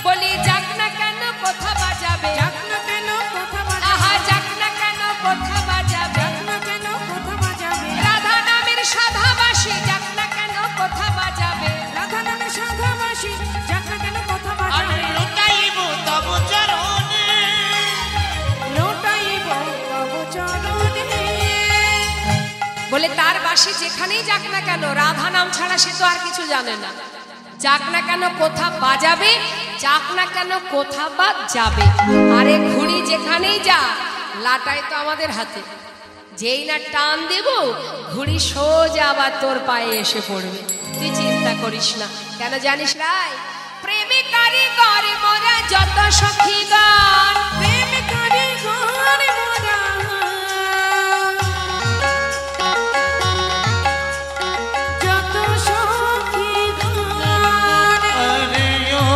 S1: বলি যাক না কেন কোথা বাজাবে,
S2: যাক না কেন কোথা বাজাবে,
S1: আহা যাক না কেন কোথা বাজাবে,
S2: যাক না কেন কোথা বাজাবে,
S1: রাধা নামের সাধাবাসী যাক না কেন কোথা বাজাবে,
S2: রাধা নামের সাধাবাসী যাক না কেন কোথা বাজাবে,
S3: লুটাইব তব চরণে,
S2: লুটাইব তব চরণে।
S1: বলে তার বাসী যেখানেই যাক না কেন রাধা নাম ছাড়া সে তো আর কিছু জানে না। যাক না কেন কোথা বাজাবে, যাক না কেন কোথা বা যাবে। আরে ঘুড়ি যেখানেই যা, লাটাই তো আমাদের হাতে। যেই না টান দেব, ঘুড়ি সোজা আবার তোর পায়ে এসে পড়বে। তুই চিন্তা করিস না। কেন জানিস রাই? প্রেমিকারি করে মোরা যত সখীগণ,
S2: প্রেমিকারি ঘরে মোরা যত সখীগণ,
S3: আরে ও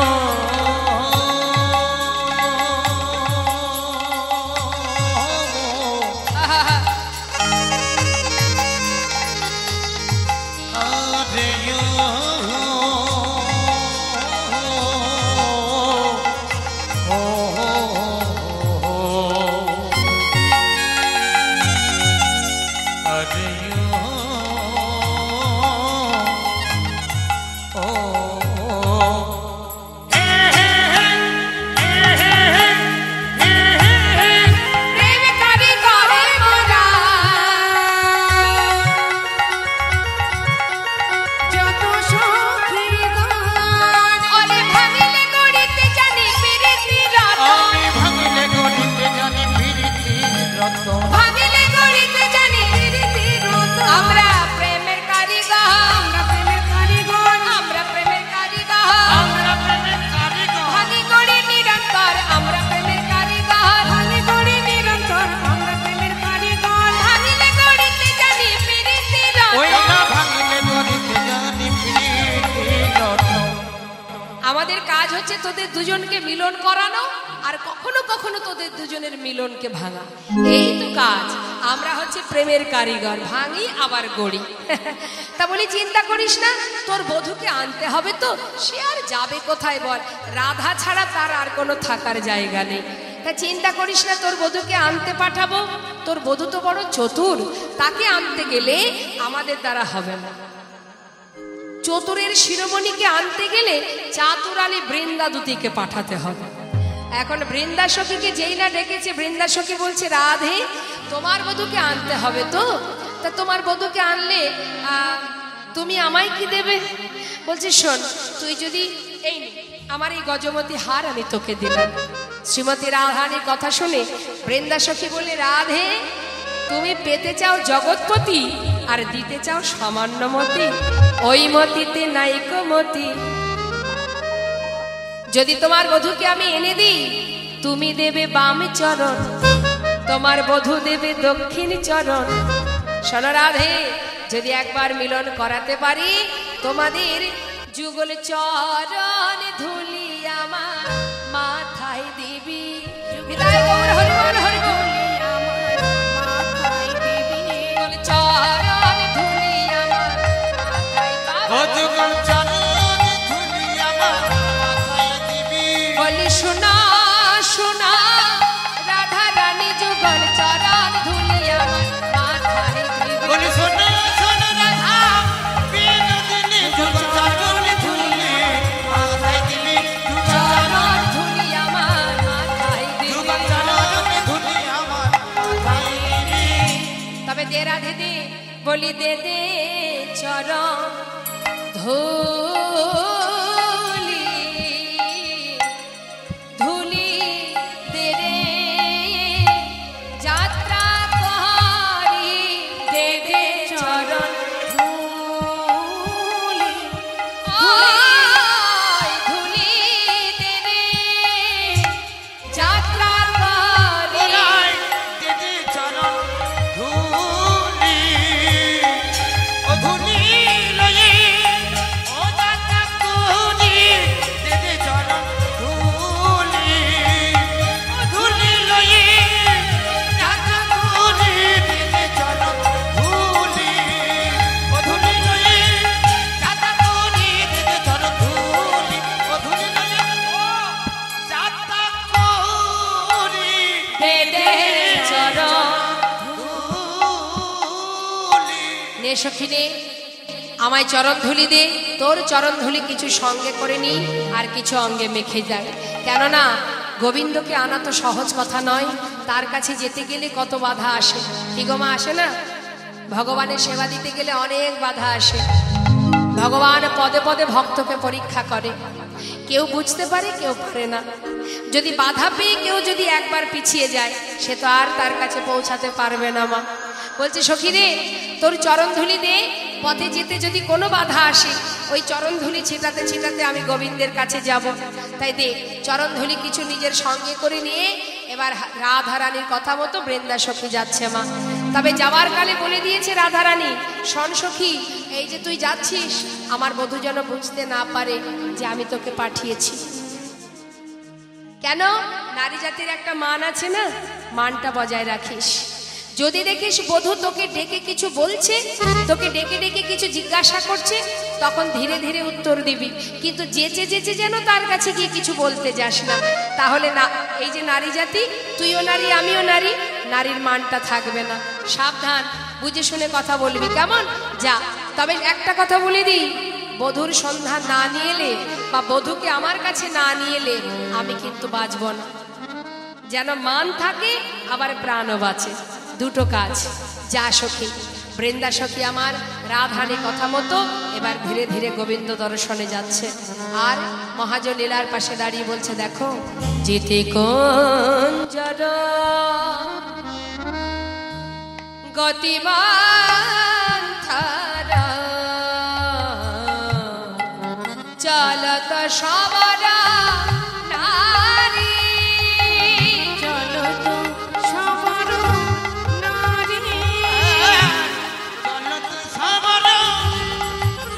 S3: আরে
S1: প্রেমিকারি করে মোরা
S2: যত সখীগণ,
S1: ওরে ভাঙিলে গড়িতে জানি প্রীতি রতন,
S3: আমি ভাঙিলে গড়িতে জানি প্রীতি রতন,
S1: ভাঙিলে গড়িতে জানি প্রীতি রতন। আমরা প্রেমের কারিগর,
S2: আমরা প্রেমের কারিগর,
S1: আমরা প্রেমের কারিগর,
S3: আমরা প্রেমের কারিগর,
S1: ভাঙি গড়ি নিরন্তর, আমরা প্রেমের কারিগর,
S2: ভাঙি গড়ি নিরন্তর, আমরা প্রেমের কারিগর,
S1: ভাঙিলে গড়িতে জানি প্রীতি
S3: ওই
S1: রতন।
S3: না ভাঙিলে গড়িতে জানি প্রীতি রতন।
S1: আমাদের কাজ হচ্ছে তোদের দুজনকে মিলন করানো, আর কখনো কখনো তোদের দুজনের মিলনকে ভাঙা। এই তো কাজ। আমরা হচ্ছে প্রেমের কারিগর, ভাঙি আবার গড়ি। তা বলি চিন্তা করিস না, তোর বধূকে আনতে হবে তো। সে আর যাবে কোথায় বল? রাধা ছাড়া তার আর কোনো থাকার জায়গা নেই। তা চিন্তা করিস না, তোর বধূকে আনতে পাঠাবো। তোর বধূ তো বড় চতুর, তাকে আনতে গেলে আমাদের দ্বারা হবে না। চতুরের শিরোমণিকে আনতে গেলে চাতুরালী বৃন্দাদুতিকে পাঠাতে হবে। এখন বৃন্দাসখীকে যেই না ডেকেছে, বৃন্দাসখী বলছে রাধে তোমার বধূকে আনতে হবে তো। তা তোমার বধূকে আনলে তুমি আমায় কি দেবে? বলছে শোন, তুই যদি এই নে, আমার এই গজমতি হার আমি তোকে দিলাম। শ্রীমতী রাধারানীর কথা শুনে বৃন্দাসখী বলে রাধে তুমি পেতে চাও জগৎপতি আর দিতে চাও সামান্য মতি, ওই মতিতে নাইকো মতি। যদি তোমার বধূকে আমি এনে দিই, তুমি দেবে বাম চরণ, তোমার বধূ দেবে দক্ষিণ চরণ। শোনো রাধে, যদি একবার মিলন করাতে পারি, তোমাদের যুগল চরণ ধুলি আমার মাথায় দিবি। বিদায় গৌর হরি বল হরি বল।
S2: আমার মাথায় দিবি,
S1: যুগল চরণ ধুলি আমার মাথায়
S3: ও
S1: দিবি।
S3: যুগল চরণ ধুলি আমার মাথায় দিবি।
S1: বলি শোনা শোনা রাধা রানী যুগল চরণ ধুলি আমার মাথায় দিবি।
S3: বলি শোনো শোনো রাধা, বিনোদিনী যুগল চরণ ধুলি মাথায় দিবি।
S1: চরণ ধুলি আমার মাথায় দিবি।
S3: যুগল চরণ
S1: বলি দে দে চরণ ধুলি ধুলি দে রে যাত্রা করি দে দে চরণ ধুলি ধুলি দে রে যাত্রা করি
S3: দিদি চরণ ধুলি ও ধুলি লয়ে ও দাতা কুনি দিদি চরণ ধুলি ও ধুলি লয়ে দাতা কুনি দিদি চরণ ধুলি ও ধুলি লয়ে দাতা কুনি দিদি চরণ ধুলি ও ধুলি লয়ে দাতা কুনি
S1: দে দে চরণ নে সখী নে আমায় চরণ ধুলি দে তোর চরণ ধুলি কিছু সঙ্গে করে নি আর কিছু অঙ্গে মেখে যায় কেননা গোবিন্দকে আনা তো সহজ কথা নয় তার কাছে যেতে গেলে কত বাধা আসে কি গো মা আসে না ভগবানের সেবা দিতে গেলে অনেক বাধা আসে ভগবান পদে পদে ভক্তকে পরীক্ষা করে কেউ বুঝতে পারে কেউ পারে না যদি বাধা পেয়ে কেউ যদি একবার পিছিয়ে যায় সে তো আর তার কাছে পৌঁছাতে পারবে না মা বলছে সখী রে তোর চরণধুলি দে পথে যেতে যদি কোনো বাধা আসে ওই চরণধুলি ছিটাতে ছিটাতে আমি গোবিন্দের কাছে যাব তাই দে চরণধুলি কিছু নিজের সঙ্গে করে নিয়ে এবার রাধারানীর কথা মতো বৃন্দা সখী যাচ্ছে মা তবে যাওয়ার কালে বলে দিয়েছে রাধারানী শোন সখী এই যে তুই যাচ্ছিস আমার বধূ যেন বুঝতে না পারে যে আমি তোকে পাঠিয়েছি কেন নারী জাতির একটা মান আছে না মানটা বজায় রাখিস যদি দেখিস বধূ তোকে ডেকে কিছু বলছে তোকে ডেকে ডেকে কিছু জিজ্ঞাসা করছে তখন ধীরে ধীরে উত্তর দিবি কিন্তু যেচে যেচে যেন তার কাছে গিয়ে কিছু বলতে যাস না তাহলে না এই যে নারী জাতি তুইও নারী আমিও নারী নারীর মানটা থাকবে না সাবধান বুঝে শুনে কথা বলবি কেমন যা তবে একটা কথা বলে দিই বধূর সন্ধান না নিয়ে এলে বা বধূকে আমার কাছে না নিয়ে এলে আমি কিন্তু বাঁচব না যেন মান থাকে আবার প্রাণও বাঁচে দুটো কাজ যা সখী বৃন্দা সখী আমার রাধারানীর কথা মতো এবার ধীরে ধীরে গোবিন্দ দর্শনে যাচ্ছে আর মহাজ লীলার পাশে দাঁড়িয়ে বলছে দেখো যেতে কোঞ্জর গতিমান থারা চলত সবরা নারী
S2: চলো তো সবার নারী
S3: চলত সবার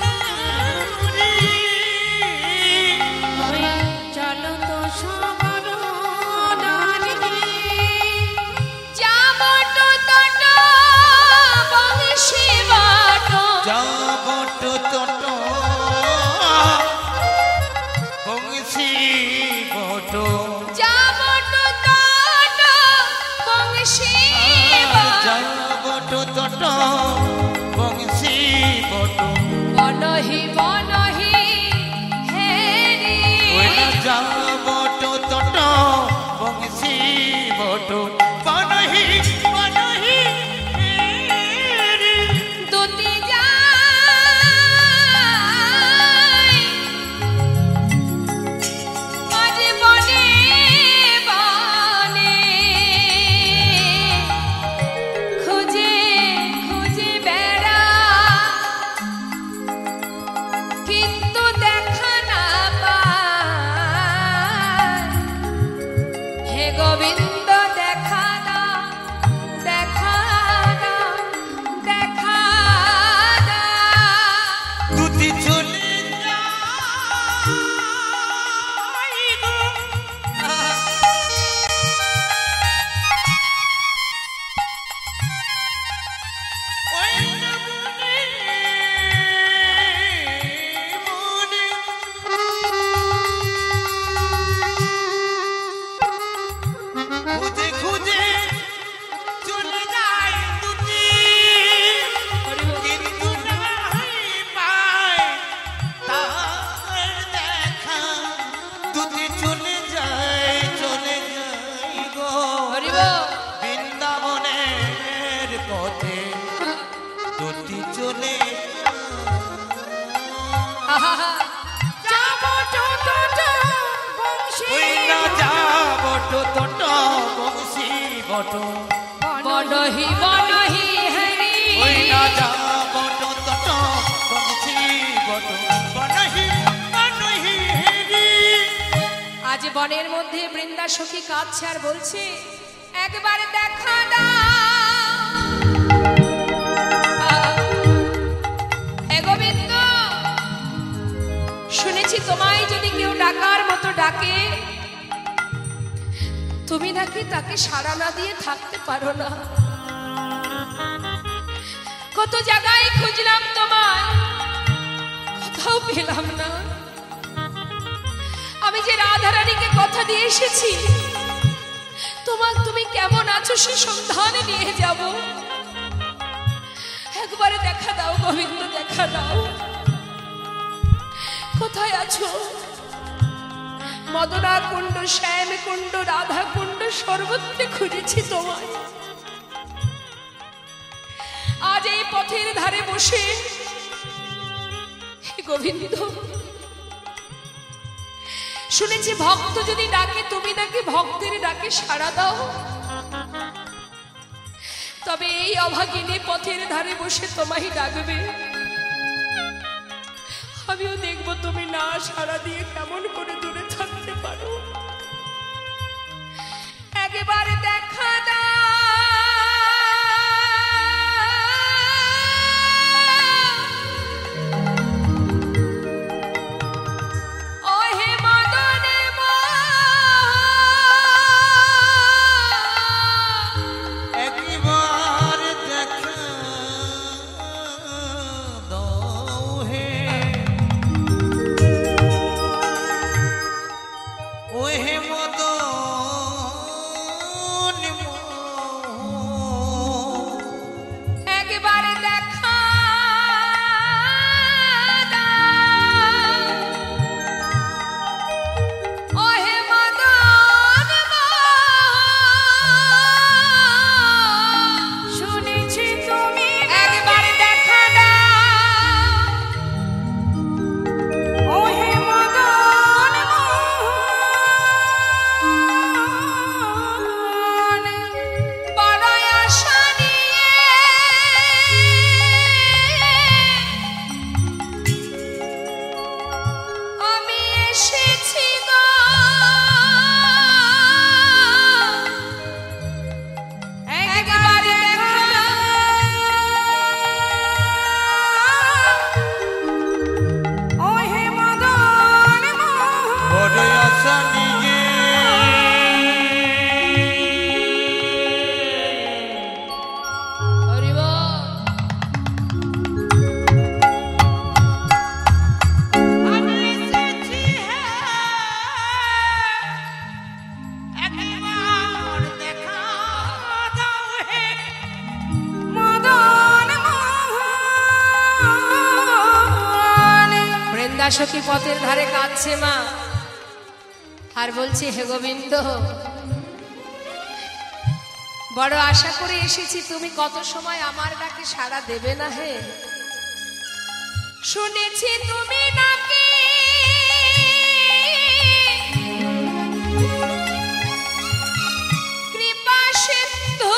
S3: নারী
S2: ওই চলো তো সবার নারী
S1: যাবট তট বংশী বাট
S3: যাবট তট বংশী বট
S1: যাবট তট বংশী বাট
S3: যাবট তট বংশী বট
S1: বনহি বনহি হেরি
S3: ওইটা যাবট তট বংশী বট বনহি বনহি
S1: দুতি যায় মাঝে বনে বনে খুঁজে খুঁজে বেড়া
S3: চলে
S1: আহা,
S2: যাবো যতটা বংশী
S3: ওই না যাব টোট বংশী বট
S1: বনহি হরি
S3: ওই না যাব টোট বংশী বট বনহি হেরি।
S1: আজ বনের মধ্যে বৃন্দা সখী কাঁদছে আর বলছে একবার দেখা দাও হে গোবিন্দ, শুনেছি তোমায় যদি কেউ ডাকার মতো ডাকে তুমি নাকি তাকে সাড়া না দিয়ে থাকতে পারো না। কত জায়গায় খুঁজলাম তোমায়, কোথাও পেলাম না। আমি যে রাধারানীকে কথা দিয়ে এসেছি তুমি কেমন আছো সে সন্ধানে নিয়ে যাব। একবারে দেখা দাও গোবিন্দ, দেখা দাও, কোথায় আছো? মদনা কুণ্ড, শ্যাম কুণ্ড, রাধা কুণ্ড সর্বত্রে খুঁজেছি তোমায়। আজ এই পথের ধারে বসে হে গোবিন্দ, শুনেছি ভক্ত যদি ডাকে তুমি নাকি ভক্তের ডাকে সাড়া দাও। তবে এই অভাগিনী পথের ধারে বসে তোমায় ডাকবে, আমিও দেখবো তুমি না সাড়া দিয়ে কেমন করে দূরে থাকতে পারো। একেবারে দেখা দাও সখী পথের ধারে কাঁদছে মা, আর বলছে হে গোবিন্দ, বড় আশা করে এসেছি, তুমি কত সময় আমার ডাকে সাড়া দেবে না হে। শুনেছি তুমি নাকি কৃপা সিন্ধু,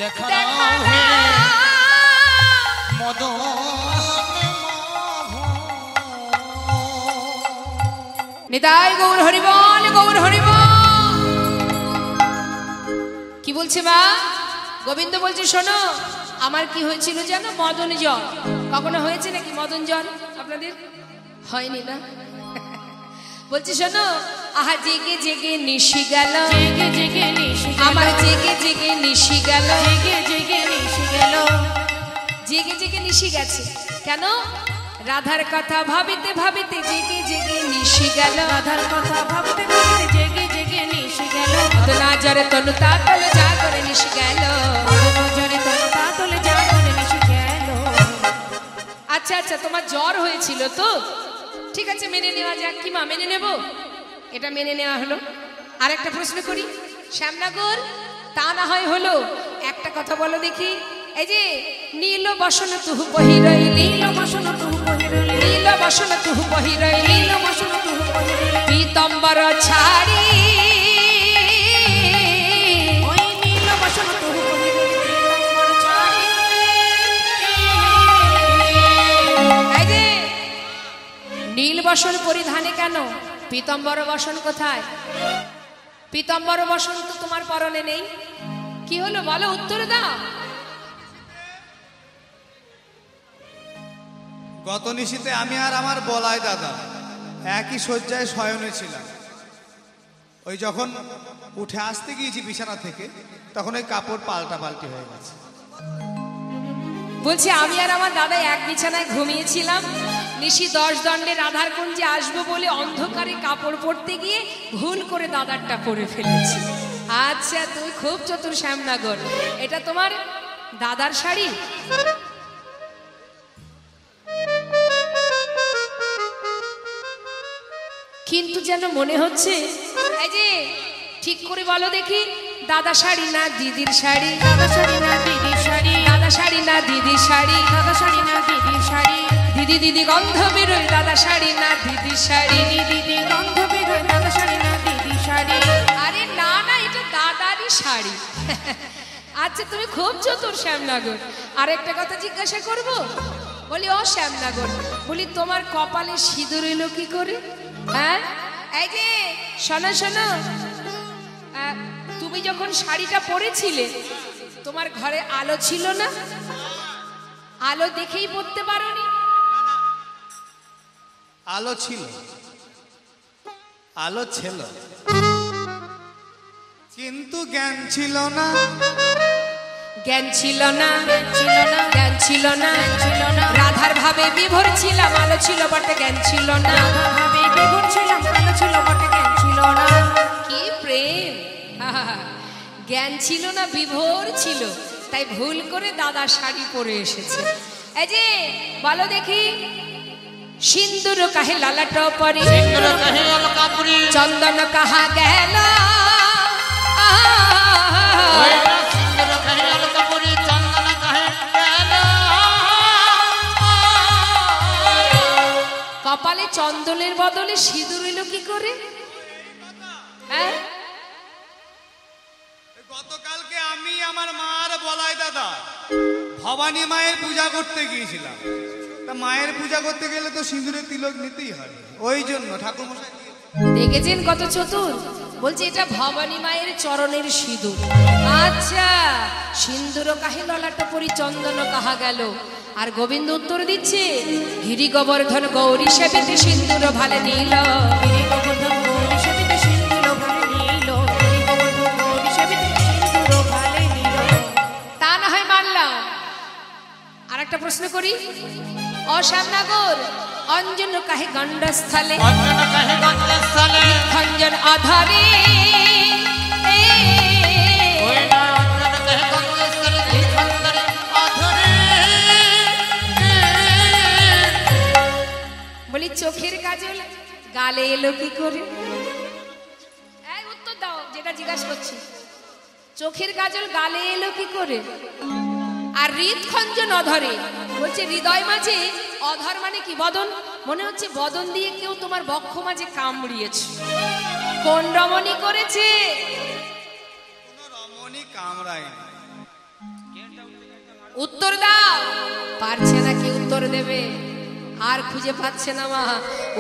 S3: দেখানো হে মদন
S1: নিতাই গৌর হরিবল, গৌর হরিবল। কি বলছে মা? গোবিন্দ বলছে শোনো, আমার কি হয়েছিল জানো? মদন জ্বর। কখনো হয়েছে নাকি মদন জ্বর আপনাদের? হয়নি না? বলছে শোনো, আহা জেগে জেগে নিশি গেল,
S2: জেগে জেগে নিশি গেল,
S1: আমার জেগে জেগে নিশি গেল,
S2: জেগে জেগে নিশি গেল,
S1: জেগে জেগে নিশি গেছে। কেন? রাধার কথা ভাবিতে ভাবিতে জেগে জেগে নিশি গেল,
S2: রাধার কথা ভাবতে ভাবতে জেগে জেগে নিশি গেল,
S1: না জরে তনু তাতল যা করে নিশি গেল।
S2: নজরে তোর তাতলে যা করে নিশি গেল।
S1: আচ্ছা আচ্ছা, তোমার জ্বর হয়েছিল তো, ঠিক আছে মেনে নেওয়া যাক। কি মা, মেনে নেব? এটা মেনে নেওয়া হলো। আর একটা প্রশ্ন করি, শ্যামনগর তা না হয় হলো, একটা কথা বলো দেখি। এই যে নীল বসন তুহু বহিরইলি,
S2: নীল বসন তুহু বহিরইলি,
S1: নীল বসন তুহু বহিরইলি,
S2: নীল বসন তুহু বহিরইলি,
S1: পীতম্বর ছাড়ি,
S2: ওই নীল বসন তুহু বহিরইলি, পীতম্বর ছাড়ি।
S1: এই যে নীল বসন পরিধানে কেন? পীতম্বর বসন কোথায়? পীতম্বর বসন তো তোমার পরনে নেই। কি হলো বলো, উত্তর দাও।
S4: গত নিশীতে আমি আর আমার বলাই দাদা একই শয্যায় শয়নে ছিলাম। ওই যখন উঠে আসতে গিয়েছি বিছানা থেকে, তখন ওই কাপড় পাল্টাপাল্টি হয়ে গেছে।
S1: বলছি আমি আর আমার দাদা এক বিছানায় ঘুমিয়েছিলাম। নিশি 10 দণ্ডে রাধার কুঞ্জে আসবো বলে অন্ধকারে কাপড় পরতে গিয়ে ভুল করে দাদারটা পরে ফেলেছি। আচ্ছা, তুই খুব চতুর শ্যামনগর। এটা তোমার দাদার শাড়ি? কিন্তু যেন মনে হচ্ছে, এই যে ঠিক করে বলো দেখি, দাদা শাড়ি না দিদির শাড়ি?
S2: দাদা শাড়ি না দিদির শাড়ি,
S1: দাদা শাড়ি না দিদির শাড়ি?
S2: দাদা শাড়ি না দিদির শাড়ি,
S1: দিদি দিদি গন্ধ বেরোয়, দাদা শাড়ি না দিদির শাড়ি?
S2: দিদি দিদি গন্ধ বেরোয়, দাদা শাড়ি না দিদির শাড়ি।
S1: আরে না না, এটা দাদারই শাড়ি। আচ্ছা, তুমি খুব চতুর শ্যামনগর। আর একটা কথা জিজ্ঞাসা করব? বলি ও শ্যামনগর, বলি তোমার কপালে সিঁদুর এলো কি করে? হ্যাঁ, এই যে শোনো শোনো, তুমি যখন শাড়িটা পরেছিলে তোমার ঘরে আলো ছিল না? আলো দেখেই পরতে পারোনি?
S4: আলো ছিল, আলো ছিল, কিন্তু জ্ঞান ছিল না।
S1: জ্ঞান ছিল না,
S2: ছিল না,
S1: জ্ঞান ছিল না,
S2: ছিল না,
S1: রাধার ভাবে বিভোর ছিলাম, আলো ছিল বটে জ্ঞান ছিল না।
S2: ভাবে বিভোর ছিলাম, আলো ছিল বটে জ্ঞান ছিল না।
S1: কি প্রেম! জ্ঞান ছিল না, বিভোর ছিল, তাই ভুল করে দাদা শাড়ি পরে এসেছে। এই যে বলো দেখি, সিন্দুর কাহে লালাট পরে,
S3: সিন্দুর কাহে অলকা পুরি,
S1: চন্দন কাহা গেল,
S3: ওই না সিন্দুর কাহে অলকা পুরি, চন্দন কাহে গেল।
S1: কপালে চন্দনের বদলে সিঁদুর এলো কি করে? হ্যাঁ,
S4: গতকালকে আমি আমার মার বলাই দাদা ভবানী মায়ের পূজা করতে গিয়েছিলাম। তা মায়ের পূজা করতে গেলে তো সিঁদুরের তিলক নিতেই হয়, ওই জন্য ঠাকুর মশাই
S1: দেখেছেন কত চতুর? বলছি এটা ভবানী মায়ের চরণের সিঁদুর। আচ্ছা, সিন্দুর কাহে ললাট পরি, চন্দন কাহা গেল। আর গোবিন্দ উত্তর দিচ্ছে, গিরি গোবর্ধন গৌরী সেবিতে সিন্দুর ভালে নীল,
S2: গিরি গোবর্ধন গৌরী সেবিতে সিন্দুর ভালে নীল, গিরি গোবর্ধন গৌরী সেবিতে সিন্দুর ভালে নীল।
S1: তা না হয় মানলাম। আর একটা প্রশ্ন করি, ও শ্যামনগর, অঞ্জন কাহে গণ্ডস্থলে,
S3: অঞ্জন কাহে গঙ্গস্থলে,
S1: খঞ্জন আধারে,
S3: ওই না অঞ্জন কাহে গঙ্গস্থলে, নিঃখন্দরে অধরে।
S1: বলি চোখের কাজল গালে এলো কি করে? এই উত্তর দাও, যেটা জিজ্ঞাসা করছি। চোখের কাজল গালে এলো কি করে? আর হৃদখঞ্জন অধরে, বলছে হৃদয় মাঝে, অধর মানে কি? বদন। মনে হচ্ছে বদন দিয়ে কেউ তোমার বক্ষ মাঝে কামড়িয়েছে। কোন রমণী করেছে?
S4: কোনো রমণী কামড়ায়নি।
S1: উত্তর দাও। পারছে না কি উত্তর দেবে, আর খুঁজে পাচ্ছে না মা।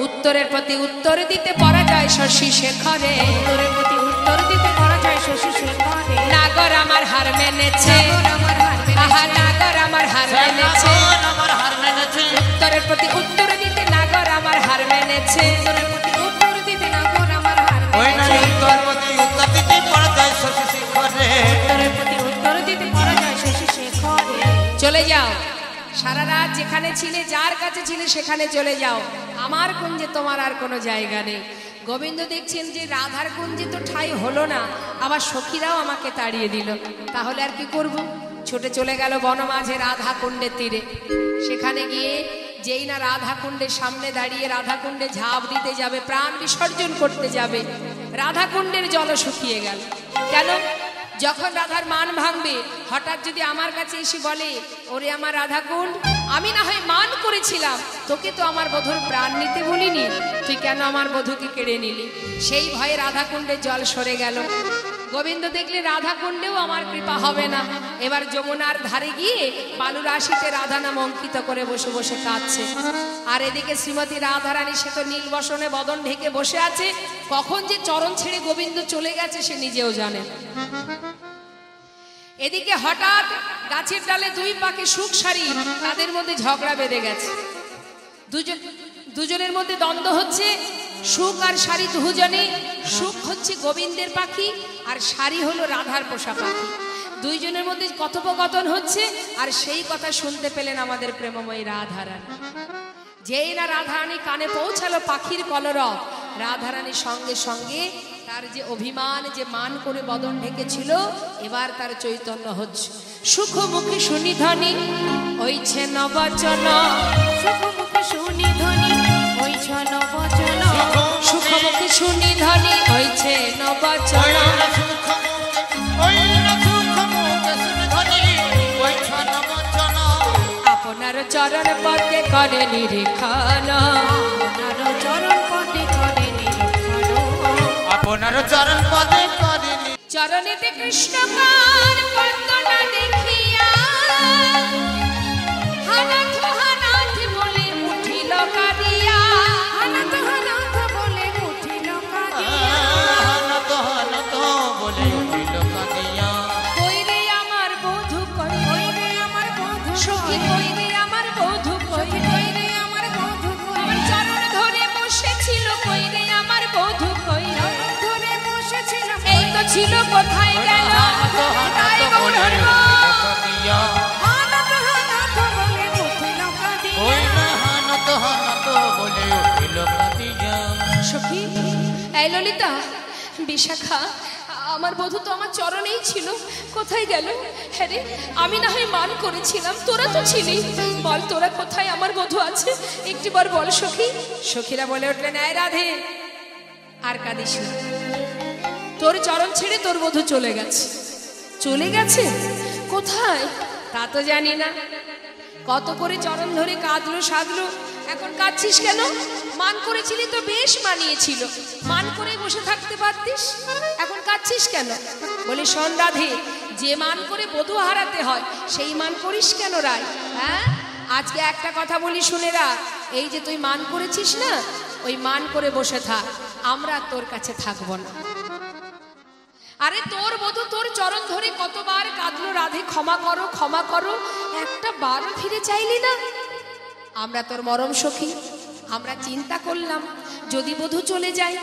S1: উত্তরের প্রতি উত্তর দিতে পরাজয় শশী শেখরে,
S2: উত্তরের প্রতি উত্তর দিতে পরাজয় শশী শেখরে।
S1: নাগর আমার হার মেনেছে,
S2: নাগর আমার হার মেনেছে।
S1: আহা নাগর আমার হার মেনেছে।
S3: আমার হার মেনেছে।
S1: উত্তরের প্রতি উত্তর দিতে নাগর আমার হার মেনেছে।
S2: উত্তরের প্রতি উত্তর দিতে নাগর আমার হার
S3: ওই না
S2: মেনেছে।
S3: উত্তর প্রতি উত্তর দিতে পরাজয় শশী শেখরে।
S2: উত্তরের প্রতি উত্তর দিতে পরাজয় শশী শেখরে।
S1: চলে যাও, সারা রাত যেখানে ছিলে, যার কাছে ছিলে সেখানে চলে যাও। আমার কুঞ্জে তোমার আর কোনো জায়গা নেই। গোবিন্দ দেখছেন যে রাধার কুঞ্জে তো ঠাঁই হলো না, আবার সখীরাও আমাকে তাড়িয়ে দিল, তাহলে আর কি করব? ছুটে চলে গেল বনমাঝে রাধা কুণ্ডের তীরে। সেখানে গিয়ে যেই না রাধা কুণ্ডের সামনে দাঁড়িয়ে রাধা কুণ্ডে ঝাঁপ দিতে যাবে, প্রাণ বিসর্জন করতে যাবে, রাধা কুণ্ডের জল শুকিয়ে গেল। কেন? যখন রাধার মান ভাঙবে, হঠাৎ যদি আমার কাছে এসে বলে, ওরে আমার রাধা কুণ্ড, আমি না হয় মান করেছিলাম, তোকে তো আমার বধূর প্রাণ নিতে বলিনি, তুই কেন আমার বধূকে কেড়ে নিলি? সেই ভয়ে রাধা কুণ্ডের জল সরে গেল। গোবিন্দ দেখলে রাধা কুণ্ডেও আমার কৃপা হবে না, এবার যমুনার ধারে গিয়ে বালুরাশিতে রাধা নাম অঙ্কিত করে বসে বসে কাঁদছে। আর এদিকে শ্রীমতী রাধারানী সে তো নীল বসনে বদন ঢেকে বসে আছে, কখন যে চরণ ছেড়ে গোবিন্দ চলে গেছে সে নিজেও জানে। এদিকে হঠাৎ গাছের ডালে দুই পাকে সুখ সারি, তাদের মধ্যে ঝগড়া বেঁধে গেছে। দুজনের মধ্যে দ্বন্দ্ব হচ্ছে। সুখ আর সারি দুজনে, সুখ হচ্ছে গোবিন্দের পাখি আর সারি হলো রাধার পোষা পাখি। দুইজনের মধ্যে কথোপকথন হচ্ছে, আর সেই কথা শুনতে পেলেন আমাদের প্রেমময়ী রাধারানী। যেই না রাধারানী কানে পৌঁছালো পাখির কলরব, রাধারানীর সঙ্গে সঙ্গে তার যে অভিমান, যে মান করে বদন ঢেকেছিল, এবার তার চৈতন্য হচ্ছে। সুখমুখে শুনি ধ্বনি ওইছে নবচন,
S2: সুখমুখে শুনি ধ্বনি ওইছে নবচন।
S1: সুখমুখে শুনি ধ্বনি ওইছে নবচন। আপনার চরণ পদে করে নিরীক্ষণ,
S2: আপনার চরণ পদে করে নিরীক্ষণ।
S3: আপনার চরণ পদে করিনি।
S1: চরণেতে কৃষ্ণকার বন্দনা দেখিয়া হানাথ হানাথ বলে উঠিল কাঁদিয়া।
S2: হানাথ হানাথ বলে উঠিল কাঁদিয়া।
S3: হানত হানত বলে উঠিল কাঁদিয়া।
S1: কই রে আমার বধূ কই,
S2: কই রে আমার বধূ
S1: সখী
S2: কই,
S1: কই রে আমার বধূ কই,
S2: সখী কই রে আমার বধূ কই।
S1: আমার চরণ ধরে বসেছিল কই রে আমার বধূ কই।
S2: চরণ ধরে বসেছিল
S1: এই তো ছিল কোথায় গেল,
S3: হানত
S1: তাই
S3: হানত বলে
S1: গৌরব।
S3: উঠিল কাঁদিয়া।
S2: হানাথ হানাথ বলে উঠিল কাঁদিয়া।
S3: ওই না হানত হানত বলে উঠিল কাঁদিয়া।
S1: সখী, এই ললিতা, বিশাখা, আমার বধূ তো আমার চরণেই ছিল, কোথায় গেল? হ্যাঁ রে, আমি না হয় মান করেছিলাম, তোরা তো ছিলি, বল তোরা কোথায়, আমার বধূ আছে, একটিবার বল সখী। সখীরা বলে উঠলেন, এই রাধে, আর কাঁদিস না, তোর চরণ ছেড়ে তোর বধূ চলে গেছে। চলে গেছে কোথায় তা তো জানি না, কত করে চরণ ধরে কাঁদলো সাধলো, এখন কাঁদছিস কেন? মান করেছিলি তো বেশ মানিয়েছিল, মান করে বসে থাকতে পারতিস, এখন কাঁদছিস কেন? বলি শোন রাধে, যে মান করে বধূ হারাতে হয় সেই মান করিস কেন রায়? হ্যাঁ, আজকে একটা কথা বলি শুনে রাখ, এই যে তুই মান করেছিস না, ওই মান করে বসে থাক, আমরা তোর কাছে থাকবো না। আরে তোর বধূ তোর চরণ ধরে কতবার কাঁদলো, রাধে ক্ষমা করো ক্ষমা করো, একটা বারও ফিরে চাইলি না। আমরা তোর মরম সখী, আমরা চিন্তা করলাম যদি বধূ চলে যায়,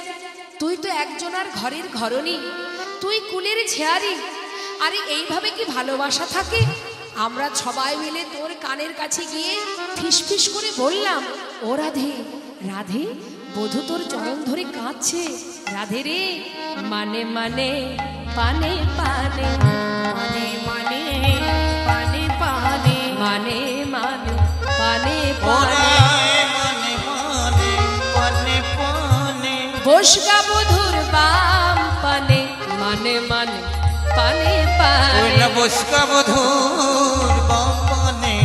S1: তুই তো একজনার ঘরের ঘরণী, তুই কুলের ঝেয়ারি, আরে এইভাবে কি ভালোবাসা থাকে? আমরা সবাই মিলে তোর কানের কাছে গিয়ে ফিসফিস করে বললাম, ও রাধে রাধে, বধূ তোর চরণ ধরে কাঁদছে, রাধে রে, মানে মানে পানে পানে,
S2: মানে মানে পানে পানে,
S1: মানে মানে পানে
S3: ওরে
S1: পানে,
S3: মানে মানে পানে পানে।
S1: বসগা বধুর বাম পানে, মানে মানে পানে
S3: ওই
S1: পানে।
S3: না বসকা বধূর বাপানে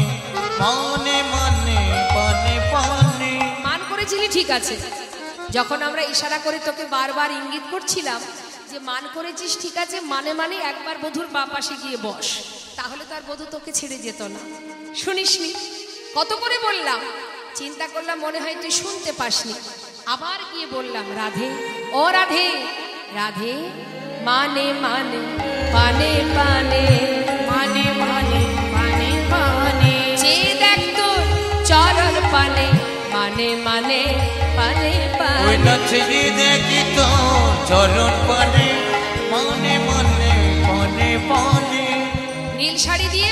S3: মানে মানে পানে পানে।
S1: মান করেছিলি ঠিক আছে, যখন আমরা ইশারা করে তোকে বারবার ইঙ্গিত করছিলাম যে মান করেছিস ঠিক আছে, মানে মানে একবার বধুর বা পাশে গিয়ে বস, তাহলে তার বধূ তোকে ছেড়ে যেত না। শুনিসনি? কত করে বললাম, চিন্তা করলাম মনে হয় তুই শুনতে পাসনি। আবার গিয়ে বললাম, রাধে ও রাধে, রাধে মানে মানে পানে পানে,
S2: মানে মানে পানে পানে,
S1: চেয়ে দেখ তোর চরণ পানে, মানে মানে পানে
S3: ওই
S1: পানে।
S3: নাচি দেখি তো চরণ পানে, মানে মানে পানে পানে।
S1: নীল শাড়ি দিয়ে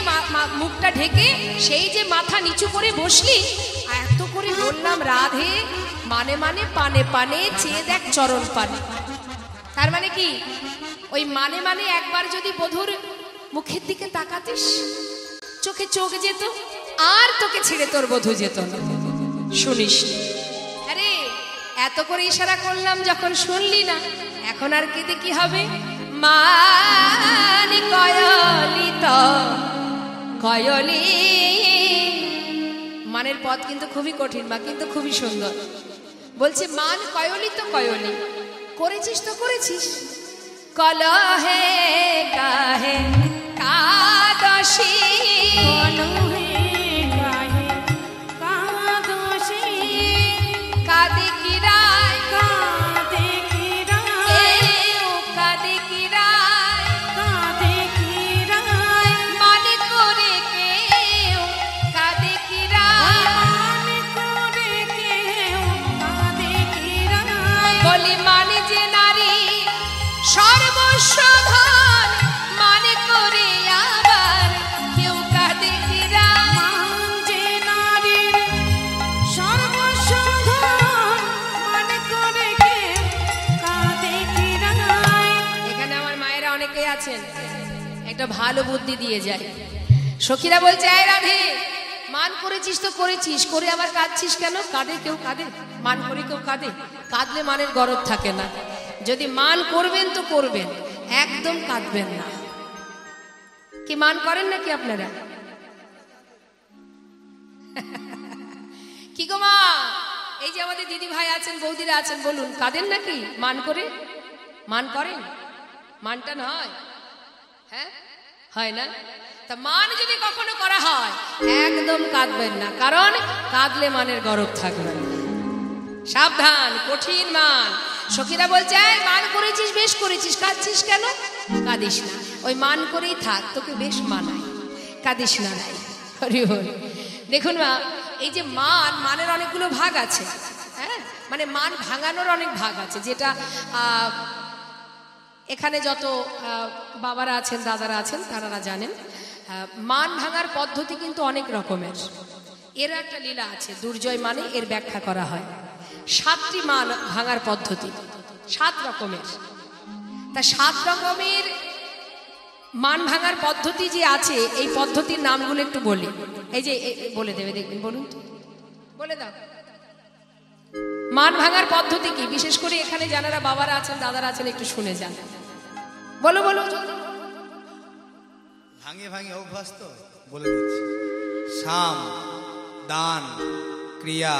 S1: মুখটা ঢেকে সেই যে মাথা নিচু করে বসলি, এত করে বললাম রাধে মানে মানে পানে পানে, চেয়ে দেখ চরণ পানে। তার মানে কি, ওই মানে মানে একবার যদি বধুর মুখের দিকে তাকাতিস, চোখে চোখ যেত, আর তোকে ছেড়ে তোর বধূ যেত না। শুনিস? আরে এত করে ইশারা করলাম যখন শুনলি না, এখন আর কেঁদে কি হবে? মানি কয়লি তো কয়লি, মানের পথ কিন্তু খুবই কঠিন বা কিন্তু খুবই সুন্দর। বলছে মান কয়লি তো কয়লি, করেছিস তো করেছিস, কলহে কাহে কাদশী,
S2: কলহে গাহে কাদোষী,
S1: কাঁদে কিরায়
S2: কাঁদে কিরায়,
S1: কেউ কাঁদে কিরায়,
S2: কাঁদে কিরায়,
S1: মানে করে কেউ কাঁদে কিরায়।
S2: মানে করে কেউ কাঁদে কিরায়,
S1: বলি মানে যে নারী সর্বস্ব ধন, মানে করে আবার কেউ কাঁদে কিরায়।
S2: মান যে নারীর সর্বস্ব ধন, মানে করে কেউ কাঁদে কিরায়।
S1: এখানে আমার মায়েরা অনেকেই আছেন, একটা ভালো বুদ্ধি দিয়ে যায়। সখীরা বলছে, এই রাধে মান করেছিস তো করেছিস, করে আবার কাঁদছিস কেন? কাঁদে কেউ কাঁদে, মান করে কেউ কাঁদে? কাঁদলে মানের গরজ থাকে না। যদি মান করবেন তো করবেন, একদম কাঁদবেন না। কি মান করেন নাকি আপনারা? কি গো মা, এই যে আমাদের দিদি ভাই আছেন, বৌদিরা আছেন, বলুন কাঁদেন নাকি মান করে? মান করেন? মানটা নয়, হ্যাঁ হয় না? তা মান যদি কখনো করা হয় একদম কাঁদবেন না, কারণ কাঁদলে মানের গরব থাকবে না। সাবধান, কঠিন মান। সখীরা বলছে, এই মান করেছিস, বেশ করেছিস, কাঁদছিস কেন? কাঁদিস না, ওই মান করেই থাক, তোকে বেশ মানায়, কাঁদিস না। নাই হরি বল। দেখুন মা, এই যে মানের অনেকগুলো ভাগ আছে, হ্যাঁ, মানে মান ভাঙানোর অনেক ভাগ আছে, যেটা এখানে যত বাবারা আছেন, দাদারা আছেন, তারা জানেন। মান ভাঙার পদ্ধতি কিন্তু অনেক রকমের। এর একটা লীলা আছে, দুর্জয় মানে এর ব্যাখ্যা করা হয়। 7টি মান ভাঙার পদ্ধতি, 7 রকমের। তা 7 রকমের মান ভাঙার পদ্ধতি যে আছে, এই পদ্ধতির নামগুলো একটু বলি। এই যে বলে দেবে, দেখবেন, বলুন তো, বলে দাও। মান ভাঙার পদ্ধতি কি? বিশেষ করে এখানে যারা বাবারা আছেন, দাদারা আছেন, একটু শুনে যান। বলো বলো।
S4: ভাঙে ভাঙে অভ্যাস তো, বলে দিচ্ছি। সাম, দান, ক্রিয়া,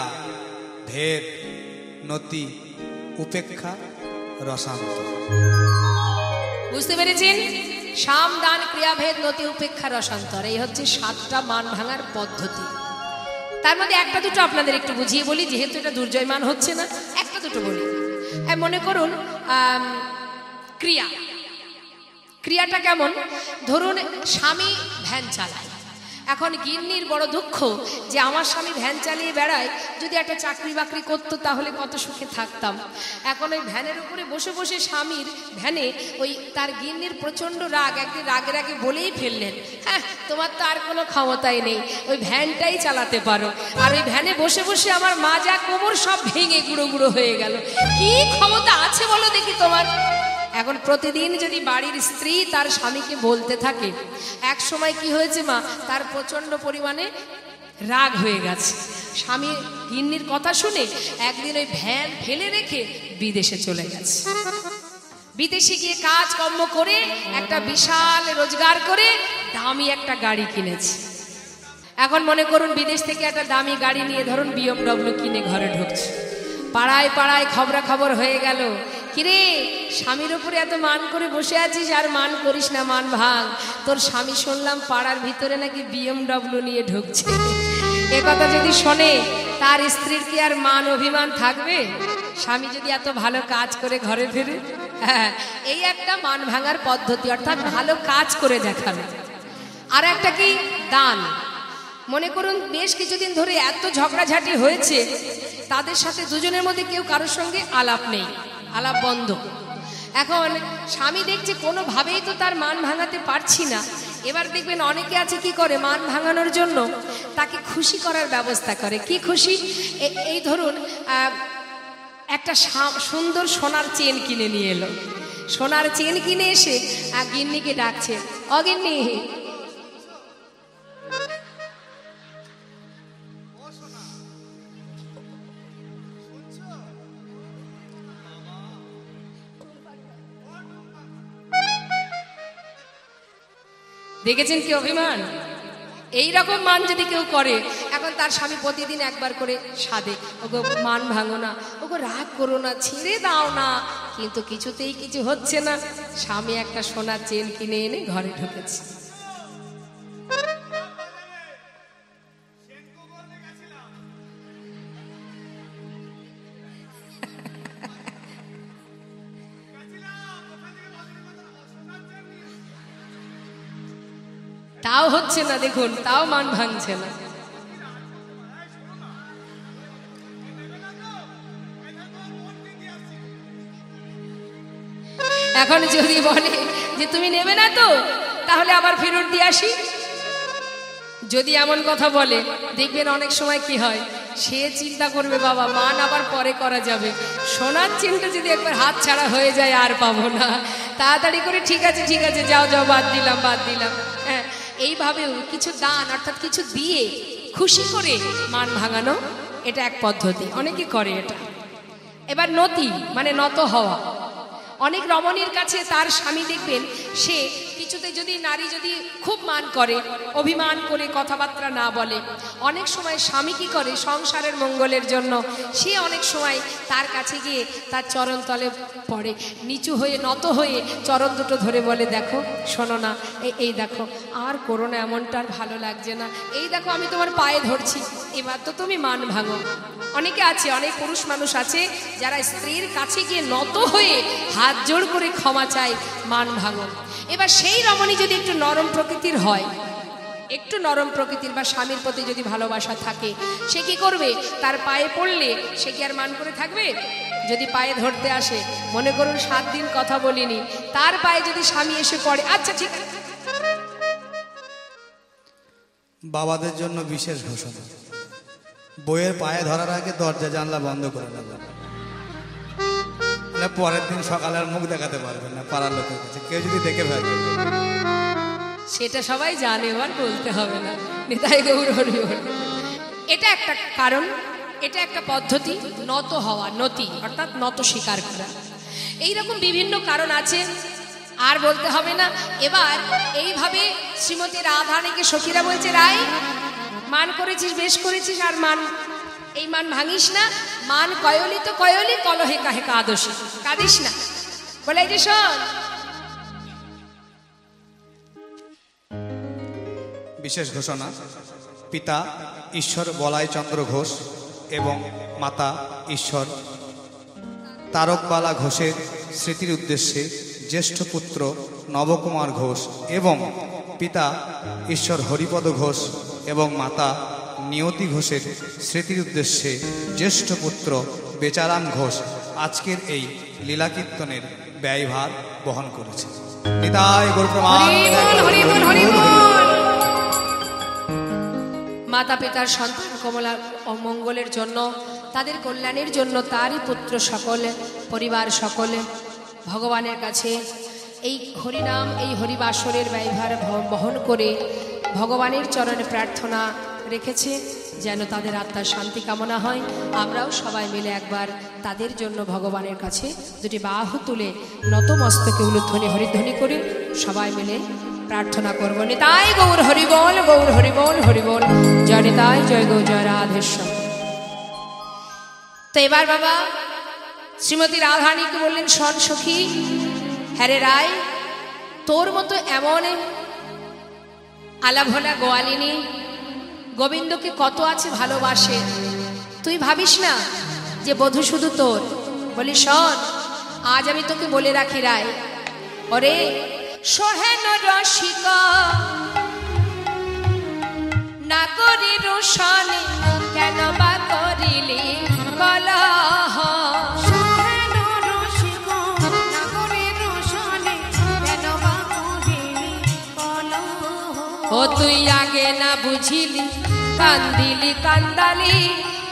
S4: ভেদ, নতি, উপেক্ষা, রসান্ত।
S1: বুঝতে পেরেছেন? সাম, দান, ক্রিয়া, ভেদ, নতি, উপেক্ষা, রসান্তর, এই হচ্ছে 7টা মান ভাঙার পদ্ধতি। তার মধ্যে একটা দুটো আপনাদের একটু বুঝিয়ে বলি, যেহেতু এটা দুর্জয় মান হচ্ছে না, একটা দুটো বলি। মনে করুন ক্রিয়া, ক্রিয়াটা কেমন? ধরুন স্বামী ভ্যান চালায়, এখন গিন্নির বড় দুঃখ যে আমার স্বামী ভ্যান চালিয়ে বেড়ায়, যদি একটা চাকরি বাকরি করতো তাহলে কত সুখে থাকতাম। এখন ওই ভ্যানের উপরে বসে বসে স্বামীর ভ্যানে ওই তার গিন্নির প্রচণ্ড রাগ, একদিন রাগের আগে বলেই ফেললেন, হ্যাঁ তোমার তো আর কোনো ক্ষমতাই নেই, ওই ভ্যানটাই চালাতে পারো। আর ওই ভ্যানে বসে বসে আমার মাজা কোমর সব ভেঙে গুঁড়ো গুঁড়ো হয়ে গেল, কি ক্ষমতা আছে বলো দেখি তোমার? এখন প্রতিদিন যদি বাড়ির স্ত্রী তার স্বামীকে বলতে থাকে, এক সময় কি হয়েছে মা, তার প্রচন্ড পরিমাণে রাগ হয়ে গেছে, স্বামী গিন্নির কথা শুনে একদিন ওই ভ্যান ফেলে রেখে বিদেশে চলে গেছে। বিদেশে গিয়ে কাজ কর্ম করে একটা বিশাল রোজগার করে দামি একটা গাড়ি কিনেছে। এখন মনে করুন বিদেশ থেকে একটা দামি গাড়ি নিয়ে ধরুন BMW কিনে ঘরে ঢুকছে, পাড়ায় পাড়ায় খবরাখবর হয়ে গেল, কিরে স্বামীর উপরে এত মান করে বসে আছিস, আর মান করিস না, মান ভাঙ। তোর স্বামী শুনলাম পাড়ার ভিতরে নাকি BMW নিয়ে ঢুকছে। এ কথা যদি শোনে তার স্ত্রীর কি আর মান অভিমান থাকবে? স্বামী যদি এত ভালো কাজ করে ঘরে ফেরে, হ্যাঁ, এই একটা মান ভাঙার পদ্ধতি, অর্থাৎ ভালো কাজ করে দেখাবে। আর একটা কি, দান। মনে করুন বেশ কিছুদিন ধরে এত ঝগড়াঝাটি হয়েছে, তাদের সাথে দুজনের মধ্যে কেউ কারোর সঙ্গে আলাপ নেই, আলাপ বন্ধ। এখন স্বামী দেখছে কোনোভাবেই তো তার মান ভাঙাতে পারছি না। এবার দেখবেন অনেকে আছে কি করে, মান ভাঙানোর জন্য তাকে খুশি করার ব্যবস্থা করে। কি খুশি? এই ধরুন একটা সুন্দর সোনার চেন কিনে নিয়ে এলো, সোনার চেন কিনে এসে গিন্নিকে ডাকছে, অগিন্নি দেখেছেন কি অভিমান? এই রকম মান যদি কেউ করে, এখন তার স্বামী প্রতিদিন একবার করে সাধে, ওগো মান ভাঙো না, ওগো রাগ করো না, ছেড়ে দাও না, কিন্তু কিছুতেই কিছু হচ্ছে না। স্বামী একটা সোনার চেন কিনে এনে ঘরে ঢুকেছে। তাও হচ্ছে না, দেখুন, তাও মান ভাঙছে না। এখন যদি বলে যে তুমি নেবে না তো, তাহলে আবার ফেরত দিয়ে আসি, যদি এমন কথা বলে, দেখবেন অনেক সময় কি হয়, সে চিন্তা করবে বাবা মান আবার পরে করা যাবে, সোনার চেনটা যদি একবার হাত ছাড়া হয়ে যায় আর পাবো না, তাড়াতাড়ি করে ঠিক আছে ঠিক আছে যাও যাও, বাদ দিলাম বাদ দিলাম। হ্যাঁ, এইভাবেও কিছু দান, অর্থাৎ কিছু দিয়ে খুশি করে মান ভাঙানো, এটা এক পদ্ধতি, অনেকে করে এটা। এবার নতি মানে নত হওয়া। অনেক রমণীর কাছে তার স্বামী দেখবেন, সে কিছুতে যদি নারী যদি খুব মান করে, অভিমান করে কথাবার্তা না বলে, অনেক সময় স্বামী কি করে, সংসারের মঙ্গলের জন্য সে অনেক সময় তার কাছে গিয়ে তার চরণ তলে পড়ে, নিচু হয়ে নত হয়ে চরণ দুটো ধরে বলে, দেখো শোনো না, এই দেখো আর করো না, এমনটা আর ভালো লাগছে না, এই দেখো আমি তোমার পায়ে ধরছি, এবার তো তুমি মান ভাঙো। অনেকে আছে, অনেক পুরুষ মানুষ আছে যারা স্ত্রীর কাছে গিয়ে নত হয়ে হাত জোড় করে ক্ষমা চায়, মান ভাঙো। এবার সেই রমণী যদি একটু নরম প্রকৃতির হয়, একটু নরম প্রকৃতির বা স্বামীর প্রতি যদি ভালোবাসা থাকে, সে কি করবে, তার পায়ে পড়লে সে কি আর মান করে থাকবে? যদি পায়ে ধরতে আসে, মনে করুন 7 দিন কথা বলিনি, তার পায়ে যদি স্বামী এসে পড়ে, আচ্ছা ঠিক আছে।
S4: বাবাদের জন্য বিশেষ ঘোষণা, বইয়ের পায়ে ধরার আগে দরজা জানলা বন্ধ করে নেবেন, পরের দিন সকালে আর মুখ দেখাতে পারবেন না পাড়ার লোকের কাছে, কেউ যদি দেখে ফেলবে।
S1: সেটা সবাই জানে, আর বলতে হবে না। নিতাই গৌর হরি হরি। এটা একটা কারণ, এটা একটা পদ্ধতি, নত হওয়া, নতি অর্থাৎ নত স্বীকার করা। এইরকম বিভিন্ন কারণ আছে, আর বলতে হবে না। এবার এইভাবে শ্রীমতী রাধারানীকে সখীরা বলছে, রাই মান করেছিস, বেশ করেছিস, আর মান, এই মান ভাঙিস না, মান কয়লি তো কয়লি, কলহে কাহে কাদোষী, কাঁদিস না। বলে এই যে শোন,
S4: বিশেষ ঘোষণা, পিতা ঈশ্বর বলাই চন্দ্র ঘোষ এবং মাতা ঈশ্বর তারকবালা ঘোষের স্মৃতির উদ্দেশ্যে জ্যেষ্ঠ পুত্র নবকুমার ঘোষ এবং পিতা ঈশ্বর হরিপদ ঘোষ এবং মাতা নিয়তি ঘোষের স্মৃতির উদ্দেশ্যে জ্যেষ্ঠ পুত্র বেচারাম ঘোষ আজকের এই লীলা কীর্তনের ব্যয়ভার বহন করেছে। নিতাই গৌর প্রমাণ।
S1: মাতা পিতার সন্তান কমলা মঙ্গলের জন্য, তাদের কল্যাণের জন্য তারই পুত্র সকলে, পরিবার সকলে ভগবানের কাছে এই হরিনাম, এই হরিবাসরের ব্যয়ভার বহন করে ভগবানের চরণে প্রার্থনা রেখেছে, যেন তাদের আত্মার শান্তি কামনা হয়। আমরাও সবাই মিলে একবার তাদের জন্য ভগবানের কাছে দুটি বাহু তুলে নতমস্তকে উলুধ্বনি হরিধ্বনি করে সবাই মিলে প্রার্থনা করব। নিতাই গৌর হরিবল, গৌর হরিবল, হরিবল, জয় নিতাই, জয় গৌ, জয় রাধেশ্বর। তো এবার বাবা শ্রীমতী রাধারানীকে বললেন, শোন সখী, হ্যাঁ রে রায়, তোর মতো এমন আলাভোলা গোয়ালিনী গোবিন্দকে কত আছে ভালোবাসে, তুই ভাবিস না যে বধূ শুধু তোর। বলি শোন, আজ আমি তোকে বলে রাখি রায়, ওরে সোহেন রসিক না করি রোশনে কেন বা করিলি কলহ। ও তুই আগে না বুঝিলি, কান্দিলি কান্দালি,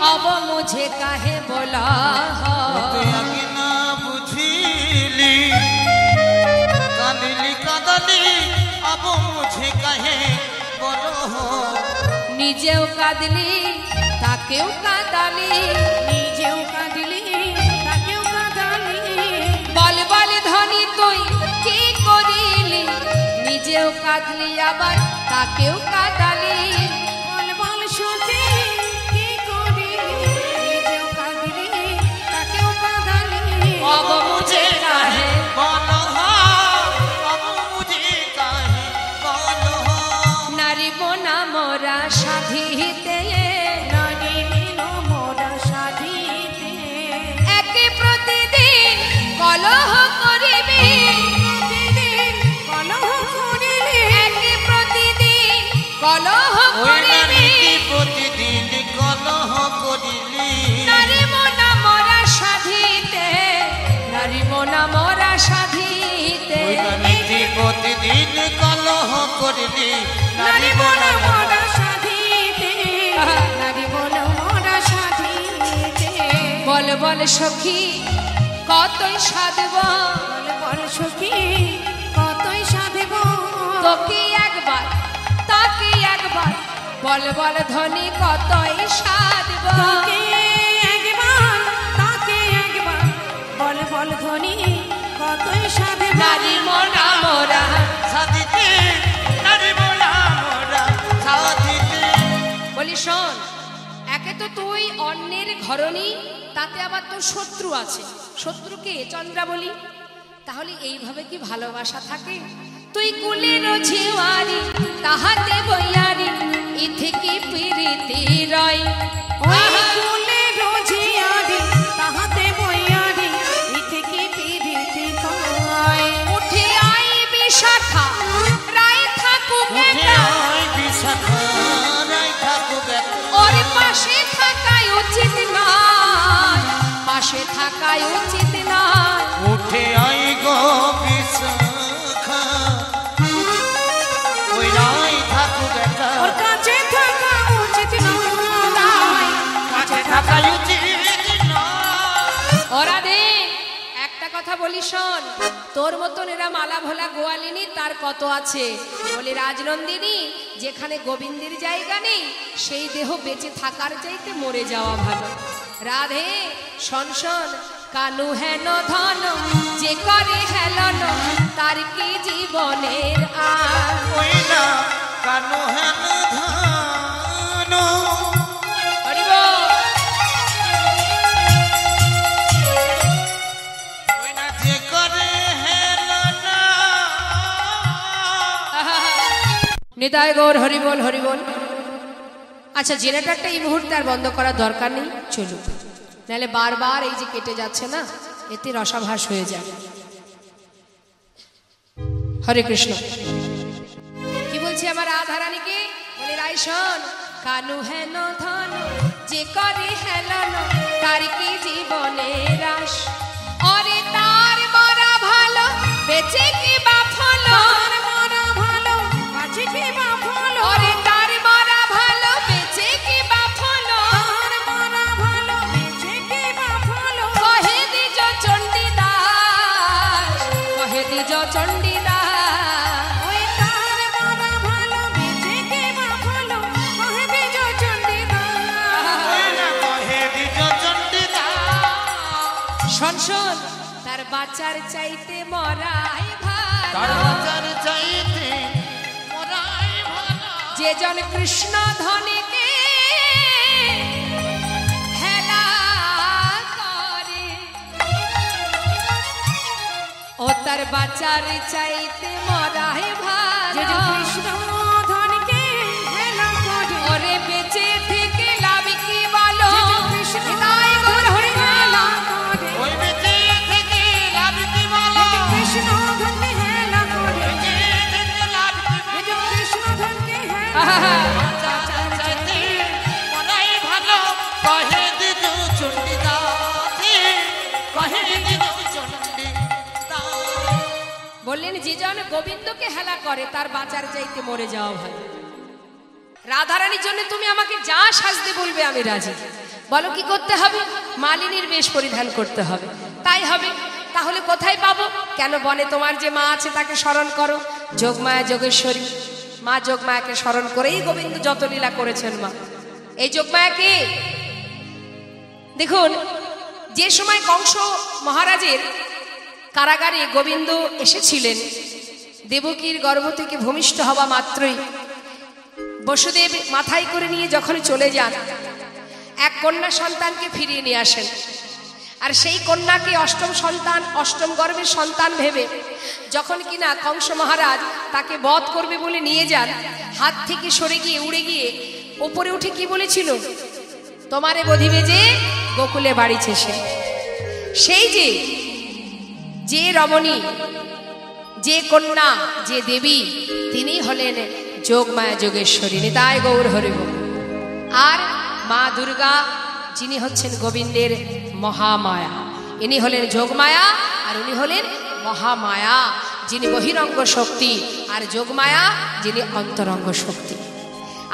S1: অব মুঝে কাহে বলা।
S3: তুই আগে না বুঝিলি, কাঁদিলি কাঁদালি, অব মুঝে কাহে বলো।
S1: নিজেও কাঁদলি তাকেও কাঁদালি,
S2: নিজেও কাঁদলি তাকেও কাঁদালি,
S1: বল বল ধনী তুই কি করিলি, নিজেও কাঁদলি আবার তাকেও কাঁদালি।
S2: বল বল সখী কি করিলি, নিজেও কাঁদলি তাকেও কাঁদালি,
S1: অব মুঝে কাহে
S3: বলো, অব মুঝে কাহে বলো।
S1: নারিব না মোরা সাধিতে,
S2: নারিবিন মোরা সাধিতে,
S1: একে প্রতিদিন কলহ করিবি,
S2: প্রতিদিন কলহ করিলি,
S1: একে প্রতিদিন কলহ
S3: ওই
S1: করিবি।
S3: নারীকে প্রতিদিন কলহ করিলি,
S1: নারিব না মোরা সাধিতে, নারিব না মোরা সাধিতে।
S3: ওই নারীকে প্রতিদিন কলহ করিলি,
S2: নারিব না মোরা সাধিতে, নারিব না মোরা সাধিতে।
S1: বল বল সখী কতই সাধব,
S2: বল বল সখী কতই সাধব,
S1: তোকে একবার তাকে একবার, বল বল ধনী কতই সাধব।
S2: তোকে একবার তাকে একবার, বল বল ধ্বনি কতই সাধব।
S1: নারী মনা মোরা
S3: সাধিতে নারী বলা মোরা সাধিতে।
S1: বলি শোন, একে তো তুই অন্যের ঘরণী, তাতে আবার তোর শত্রু আছে। শত্রুকে চন্দ্রা বলি, তাহলে এইভাবে কি ভালোবাসা থাকে? তুই কুলের ঝিওয়ারি তাহাতে বইয়ারি, ইথে কি প্রীতি রয়।
S2: ওই কুলে রোজিয়ারি তাহাতে বইয়ারি, ইথে কি প্রীতি কয়।
S1: উঠে আই বিশাখা রায় থাকুক
S3: উঠে
S1: একা,
S3: আয় বিশাখা রায় থাকুক একা,
S1: ওর পাশে থাকাই উচিত নয়, পাশে থাকাই উচিত নয়।
S3: উঠে আয় গো বিশাখা, ওই রায় থাকুক একা,
S2: ওর কাছে থাকা উচিত নয়,
S3: কাছে থাকা উচিত নয়।
S1: ওরা দে একটা কথা বলি শোন, তোর মতন এরা মালা ভোলা গোয়ালিনী তার কত আছে। বলি রাজনন্দিনী, যেখানে গোবিন্দের জায়গা নেই সেই দেহ বেঁচে থাকার চাইতে মরে যাওয়া ভালো। রাধে শোন শোন, কানু হেন ধন যে করে হেলন, তার কি জীবনের আর।
S3: ওই না কানো হেন ধান,
S1: হরি বল।
S3: ওই না যে করে হেলনা।
S1: নিতাই গৌর হরি বল হরি বল। আচ্ছা, জেনারেটরটা এই মুহূর্তে আর বন্ধ করার দরকার নেই, চলুক, নাহলে বারবার এই যে কেটে যাচ্ছে না, এতে রসাভাস হয়ে যায়। হরে কৃষ্ণ। কি বলছি আমার রাধারানীকে? বলে রাই শোন, কানু হেন ধন যে করে হেলন, তার কি জীবনের রাস। অরে তার মরা ভালো বেঁচে কি বা ফল,
S2: তার মরা ভালো আছে কি বা ফল,
S1: ওরে তার মরা ভালো বেঁচে কি বা ফল।
S2: তার মরা ভালো আছে কি বা ফল।
S1: কহে দিজ চণ্ডীদাস, কহে দিজ চণ্ডীদাস।
S2: ওই তার মরা ভালো আছে কি বা ফল, কহে দিজ চণ্ডীদাস।
S3: ওই না কহে দিজ চণ্ডীদাস।
S1: শোন শোন, তার বাঁচার চাইতে মরাই
S3: তার
S1: ভালো।
S3: বাঁচার চাইতে মরাই ভালো।
S1: যে জন কৃষ্ণ ধনীকে হেলা করে, তার বাঁচার চাইতে মরাই
S2: যে
S1: ভালো
S2: কৃষ্ণ ধনকে হেলা করে
S1: ওরে বেঁচে থেকে লাভ কি বলো
S2: কৃষ্ণ
S1: তাই গৌর হরি
S2: হেলা করে
S3: ওই বেঁচে থেকে লাভ কি বলো?
S2: কৃষ্ণ ধনকে হেলা করে
S3: বেঁচে থেকে লাভ কি বলো?
S2: যে কৃষ্ণ ধনকে হেলা
S1: আহা,
S3: চাইতে মনাই ভালো কহে দিল চণ্ডী দাসে, কহে দিল চণ্ডী দাস।
S1: বললেন যে জন গোবিন্দকে হেলা করে তার বাঁচার চাইতে মরে যাওয়া ভালো রাধারানীর জন্য তুমি আমাকে যা সাজতে বলবে আমি রাজি বলো কি করতে হবে মালিনীর বেশ পরিধান করতে হবে তাই হবে তাহলে কোথায় পাবো কেন বনে তোমার যে মা আছে তাকে স্মরণ করো যোগমায়া যোগেশ্বরী মা যোগমায়াকে স্মরণ করেই গোবিন্দ যত লীলা করেছেন মা এই যোগমায়া কে দেখুন যে সময় কংস মহারাজের কারাগারে গোবিন্দ এসেছিলেন দেবকীর গর্ভ থেকে ভূমিষ্ঠ হওয়া মাত্রই বসুদেব মাথায় করে নিয়ে যখন চলে যান এক কন্যা সন্তানকে ফিরিয়ে নিয়ে আসেন আর সেই কন্যাকে অষ্টম সন্তান অষ্টম গর্ভের সন্তান ভেবে যখন কিনা কংস মহারাজ তাকে বধ করবে বলে নিয়ে যান হাত থেকে সরে গিয়ে উড়ে গিয়ে উপরে উঠে কি বলেছিল তোমারে বধিবে যে গোকুলে বাড়িছে সে সেই যে রমণী যে কন্যা যে দেবী তিনি হলেন যোগমায়া যোগেশ্বরী নিতাই গৌর হরিব আর মা দুর্গা যিনি হচ্ছেন গোবিন্দের মহামায়া ইনি হলেন যোগমায়া আর উনি হলেন মহামায়া যিনি বহিরঙ্গ শক্তি আর যোগমায়া যিনি অন্তরঙ্গ শক্তি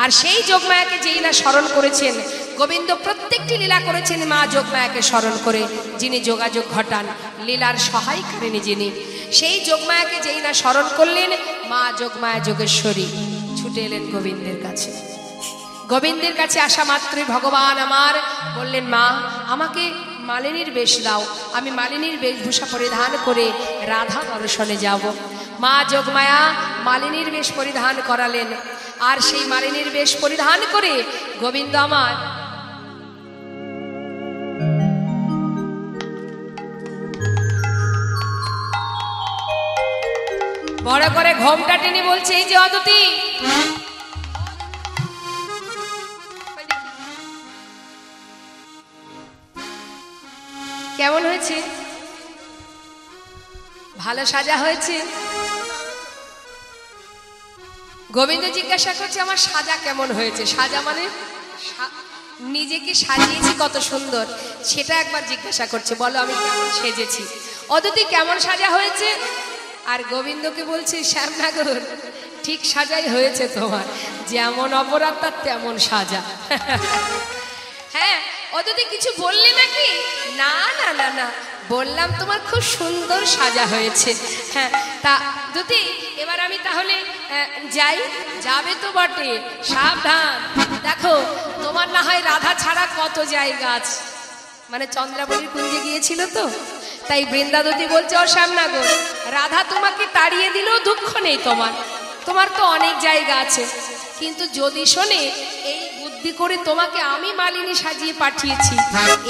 S1: আর সেই যোগমায়াকে যেই না স্মরণ করেছেন গোবিন্দ প্রত্যেকটি লীলা করেছেন মা যোগমায়াকে স্মরণ করে যিনি যোগাযোগ ঘটান লীলার সহায়কারিণী যিনি সেই যোগমায়াকে যেই না স্মরণ করলেন মা যোগমায়া যোগেশ্বরী ছুটে এলেন গোবিন্দের কাছে আসা মাত্রই ভগবান আমার বললেন মা আমাকে মালিনীর বেশ দাও আমি মালিনীর বেশভূষা পরিধান করে রাধা দর্শনে যাব মা যোগমায়া মালিনীর বেশ পরিধান করালেন আর সেই মালিনীর বেশ পরিধান করে গোবিন্দ আমার বড় করে ঘোমটা টেনে বলছে এই যে অদতি কেমন হয়েছে ভালো সাজা হয়েছে গোবিন্দ জিজ্ঞাসা করছে আমার সাজা কেমন হয়েছে সাজা মানে নিজেকে সাজিয়েছি কত সুন্দর সেটা একবার জিজ্ঞাসা করছে বলো আমি কেমন সেজেছি অদতি কেমন সাজা হয়েছে আর গোবিন্দকে বলছে শ্যামনগর ঠিক সাজাই হয়েছে তোমার যেমন অপরাধ তার তেমন সাজা হ্যাঁ অদতি কিছু বললে নাকি না না না না বললাম তোমার খুব সুন্দর সাজা হয়েছে হ্যাঁ তা দুতি এবার আমি তাহলে যাই যাবে তো বটে সাবধান দেখো তোমার না হয় রাধা ছাড়া কত জায়গা আছে মানে চন্দ্রাবলীর কুঞ্জে গিয়েছিল তো তাই বৃন্দাদতি বলছে ও শ্যামনগর রাধা তোমাকে তাড়িয়ে দিলেও দুঃখ নেই তোমার তো অনেক জায়গা আছে কিন্তু যদি শোনে এই বুদ্ধি করে তোমাকে আমি মালিনী সাজিয়ে পাঠিয়েছি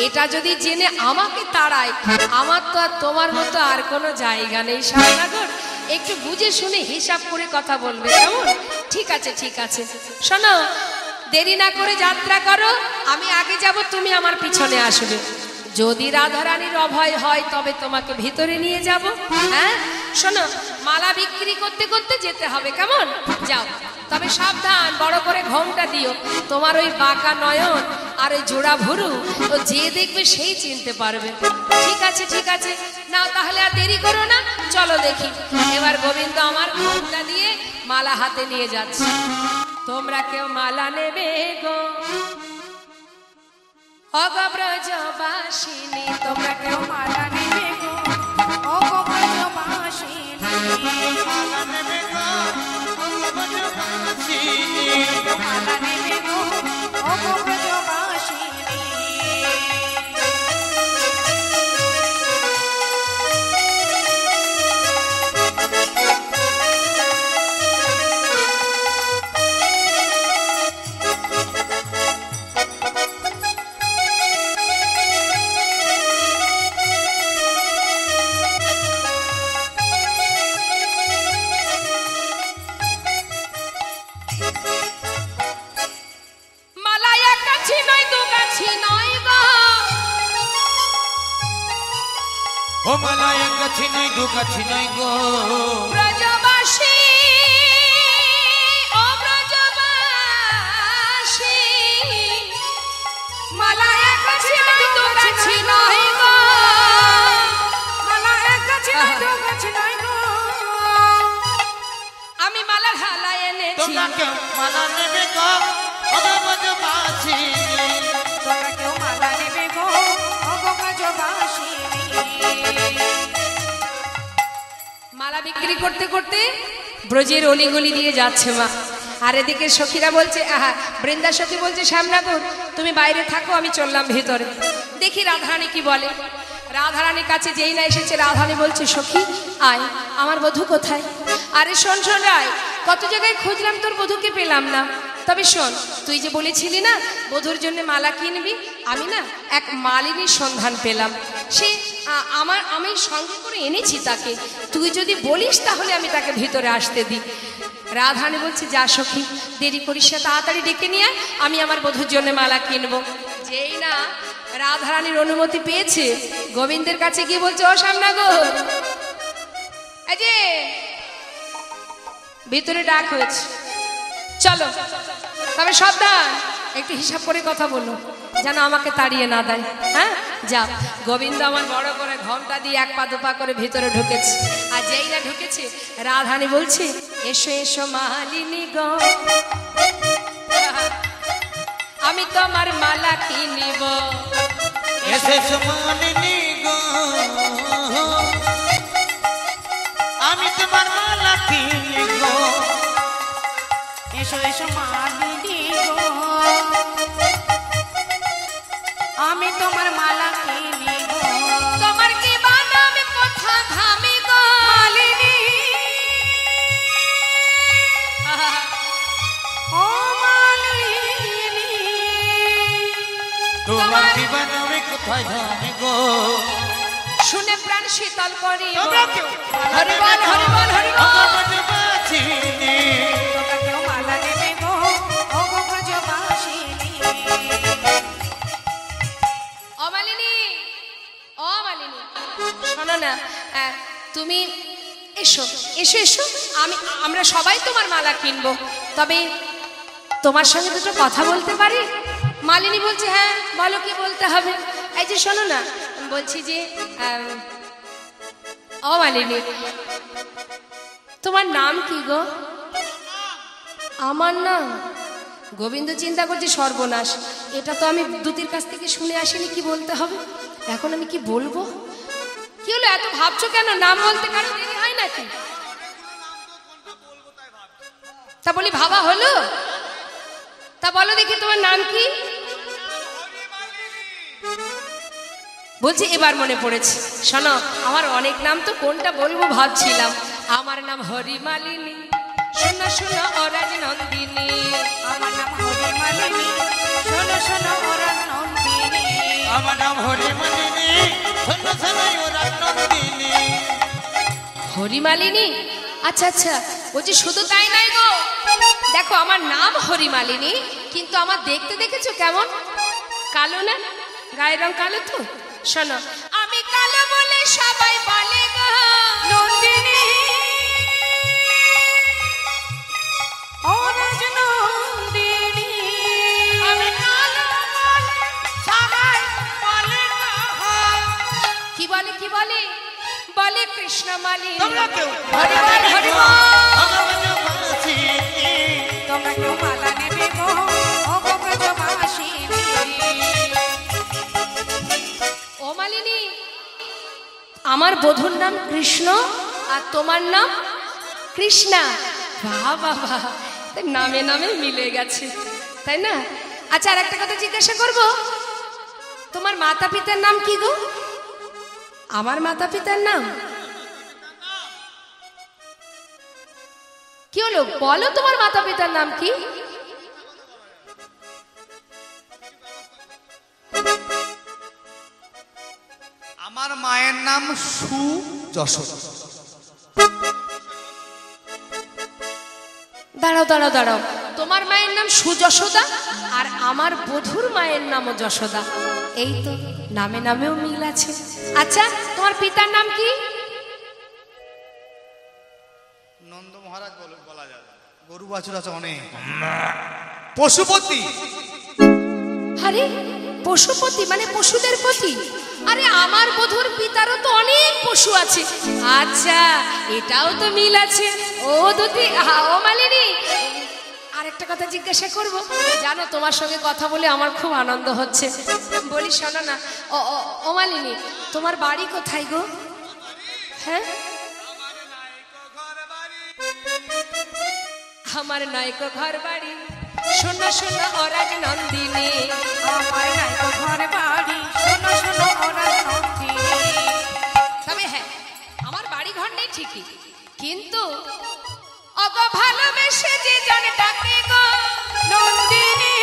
S1: এটা যদি জেনে আমাকে তাড়ায় আমার তো আর তোমার মতো আর কোনো জায়গা নেই শ্যামনগর একটু বুঝে শুনে হিসাব করে কথা বলবে কেমন ঠিক আছে শোনো দেরি না করে যাত্রা করো আমি আগে যাব তুমি আমার পিছনে আসবে যদি রাধারানীর অভয় হয় তবে তোমাকে ভিতরে নিয়ে যাব হ্যাঁ শোনো মালা বিক্রি করতে করতে যেতে হবে কেমন যাও তবে সাবধান বড় করে ঘোমটা দিও তোমার ওই বাঁকা নয়ন আর ওই জোড়া ভুরু তো যে দেখবে সেই চিনতে পারবে ঠিক আছে নাও তাহলে আর দেরি করো না চলো দেখি এবার গোবিন্দ আমার ঘোমটা দিয়ে মালা হাতে নিয়ে যাচ্ছে তোমরা কেউ মালা নেবে গো অগব্রজবাসিনী
S2: তোমরা কেউ মালা নেবে গো ও গো ব্রজবাসিনী
S3: মালা নেবে গো ব্রজবাসিনী
S2: মালা নেবে গো ও গো ব্রজবাসিনী
S3: ও মালা এক গাছি নাই দু গাছি নাই গো
S1: ব্রজবাসী ও ব্রজবাসী মালা এক গাছি নাই দু গাছি নাই গো
S2: মালা এক গাছি নাই দু গাছি নাই গো
S1: আমি মালার হালা এনেছি
S3: তোমরা কেউ মালা নেবে গো ও ব্রজবাসী
S2: তোমরা কেউ মালা নেবে গো ও ব্রজবাসী
S1: মালা বিক্রি করতে করতে ব্রজের অলিগলি দিয়ে যাচ্ছে মা। আর এদিকে সখীরা বলছে, আহা, বৃন্দা সখী বলছে, শ্যামনগর তুমি বাইরে থাকো, আমি চললাম ভিতরে। দেখি রাধারানী কি বলে। রাধারানীর কাছে যেই না এসেছে, রাধারানী বলছে, সখী আয়, আমার বধূ কোথায়? আরে শোন শোন রায়, কত জায়গায় খুঁজলাম, তোর বধূকে পেলাম না। তবে শোন, তুই যে বলেছিলি না বধূর জন্য মালা কিনবি, আমি না এক মালিনীর সন্ধান পেলাম। সে আমি সঙ্গে করে এনেছি তাকে। তুই যদি বলিস তাহলে আমি তাকে ভিতরে আসতে দিই। রাধারানী বলছে, যা সখী, দেরি করিস না, তাড়াতাড়ি ডেকে নিয়ে আমি আমার বধূর জন্য মালা কিনবো। যেই না রাধারানীর অনুমতি পেয়েছে, গোবিন্দের কাছে গিয়ে বলছে, ও শ্যামনগর, এই যে ভিতরে ডাক হয়েছে, চলো। তবে সাবধান, একটু হিসাব করে কথা বলো, যেন আমাকে তাড়িয়ে না দেয়। হ্যাঁ, যা। গোবিন্দ আমার বড় করে ঘোমটা দিয়ে এক পা দুপা করে ভিতরে ঢুকেছে। আর যেই না ঢুকেছে, রাধারানী বলছে, এসো এসো মালিনী গো, আমি তোমার মালা কিনিব।
S3: এসেছো মালিনী গো আমি তোমার মালা কিনব গো
S2: এসো এসো মালিনী গো আমি তোমার মালা কিনিব
S1: তোমার কি বানাবে কথা ধামি গো
S2: মালিনী ও মালিনী
S3: তোমার জীবনে কোথায় ধামি গো
S1: শুনে প্রাণ শীতল করি
S3: তোমরা কেউ
S1: হরিবল হরিবল হরিবল।
S3: ব্রজবাসী
S2: তোমরা কেউ মালা নেবে গো ও ব্রজবাসিনী
S1: অমালিনী, অমালিনী, শোনো না, তুমি এসো এসো এসো, আমরা সবাই তোমার মালা কিনবো। তবে তোমার সঙ্গে দুটো কথা বলতে পারি? মালিনী বলছে, হ্যাঁ বলো, কি বলতে হবে? এই যে শোনো না, বলছি যে অমালিনী, তোমার নাম কি গো? আমার নাম? গোবিন্দ চিন্তা করছে, সর্বনাশ, এটা তো আমি দূতির কাছ থেকে শুনে আসিনি, কি বলতে হবে এখন, আমি কি বলবো? কি হলো, এত ভাবছো কেন? নাম বলতে কারো দেরি হয় নাকি? তা বলি ভাবা হলো? তা বলো দেখি তোমার নাম কি? বলছি এবার মনে পড়েছে, শোনো, আমার অনেক নাম তো, কোনটা বলবো ভাবছিলাম। আমার নাম হরিমালিনী, শোনো শোনো অরাজ নন্দিনী।
S2: আমার নাম হরি মালিনী শোনো শোনো ওরা নন্দিনী
S3: আমার নাম হরিমালিনী শোনো শোনো ওরা নন্দিনী
S1: হরিমালিনী, আচ্ছা আচ্ছা, বলছি শুধু তাই নাই গো, দেখো আমার নাম হরিমালিনী, কিন্তু আমার দেখতে দেখেছো কেমন? কালো না, গায়ের রং কালো তো। শোনো, আমি কালো বলে সবাই বলে গো
S2: নন্দিনী ওরা নন্দিনী
S1: আমি কালো বলে সবাই বলে গো। কি বলে কি বলে? বলে কৃষ্ণ মালিনী।
S3: তোমরা কেউ
S1: হরিবল হরিবল।
S3: ব্রজবাসী
S2: তোমরা কেউ মালা নেবে গো ও ব্রজবাসিনী
S1: ও মালিনী, আমার বধূর নাম কৃষ্ণ আর তোমার নাম কৃষ্ণা। বাহ বাবা, নামে নামে মিলে গেছে, তাই না? আচ্ছা, আর একটা কথা জিজ্ঞাসা করব, তোমার মাতা পিতার নাম কি গো? আমার মাতা পিতার নাম কি হলো, বলো তোমার মাতা পিতার নাম কি?
S4: আমার মায়ের নাম সুযশোদা।
S1: দাঁড়াও দাঁড়াও দাঁড়াও, তোমার মায়ের নাম সুযশোদা আর আমার বধূর মায়ের নামও যশোদা, এই তো নামে নামেও মিল আছে। আচ্ছা তোমার পিতার নাম কি?
S4: নন্দ মহারাজ বলা যাবে, গরু বাছুর আছে অনেক। পশুপতি।
S1: আরে পশুপতি মানে পশুদের পতি? আরে আমার বধূর পিতারও তো অনেক পশু আছে। আচ্ছা এটাও তো মিল আছে। ও দুটি ও মালিনী, আরেকটা কথা জিজ্ঞাসা করব। জানো তোমার সঙ্গে কথা বলে আমার খুব আনন্দ হচ্ছে। বলি শোনো না, ও মালিনী, তোমার বাড়ি কোথায় গো? হ্যাঁ, আমার নায়ক ঘর বাড়ি, শোনো শোনো অরাজ নন্দিনী।
S2: আমার নায়ক ঘর বাড়ি, শোনো শোনো অরাজ নন্দিনী।
S1: তবে হ্যাঁ, আমার বাড়ি ঘর নেই ঠিকই, কিন্তু অগ ভালোবেসে যে জন ডাকে গো
S2: নন্দিনী,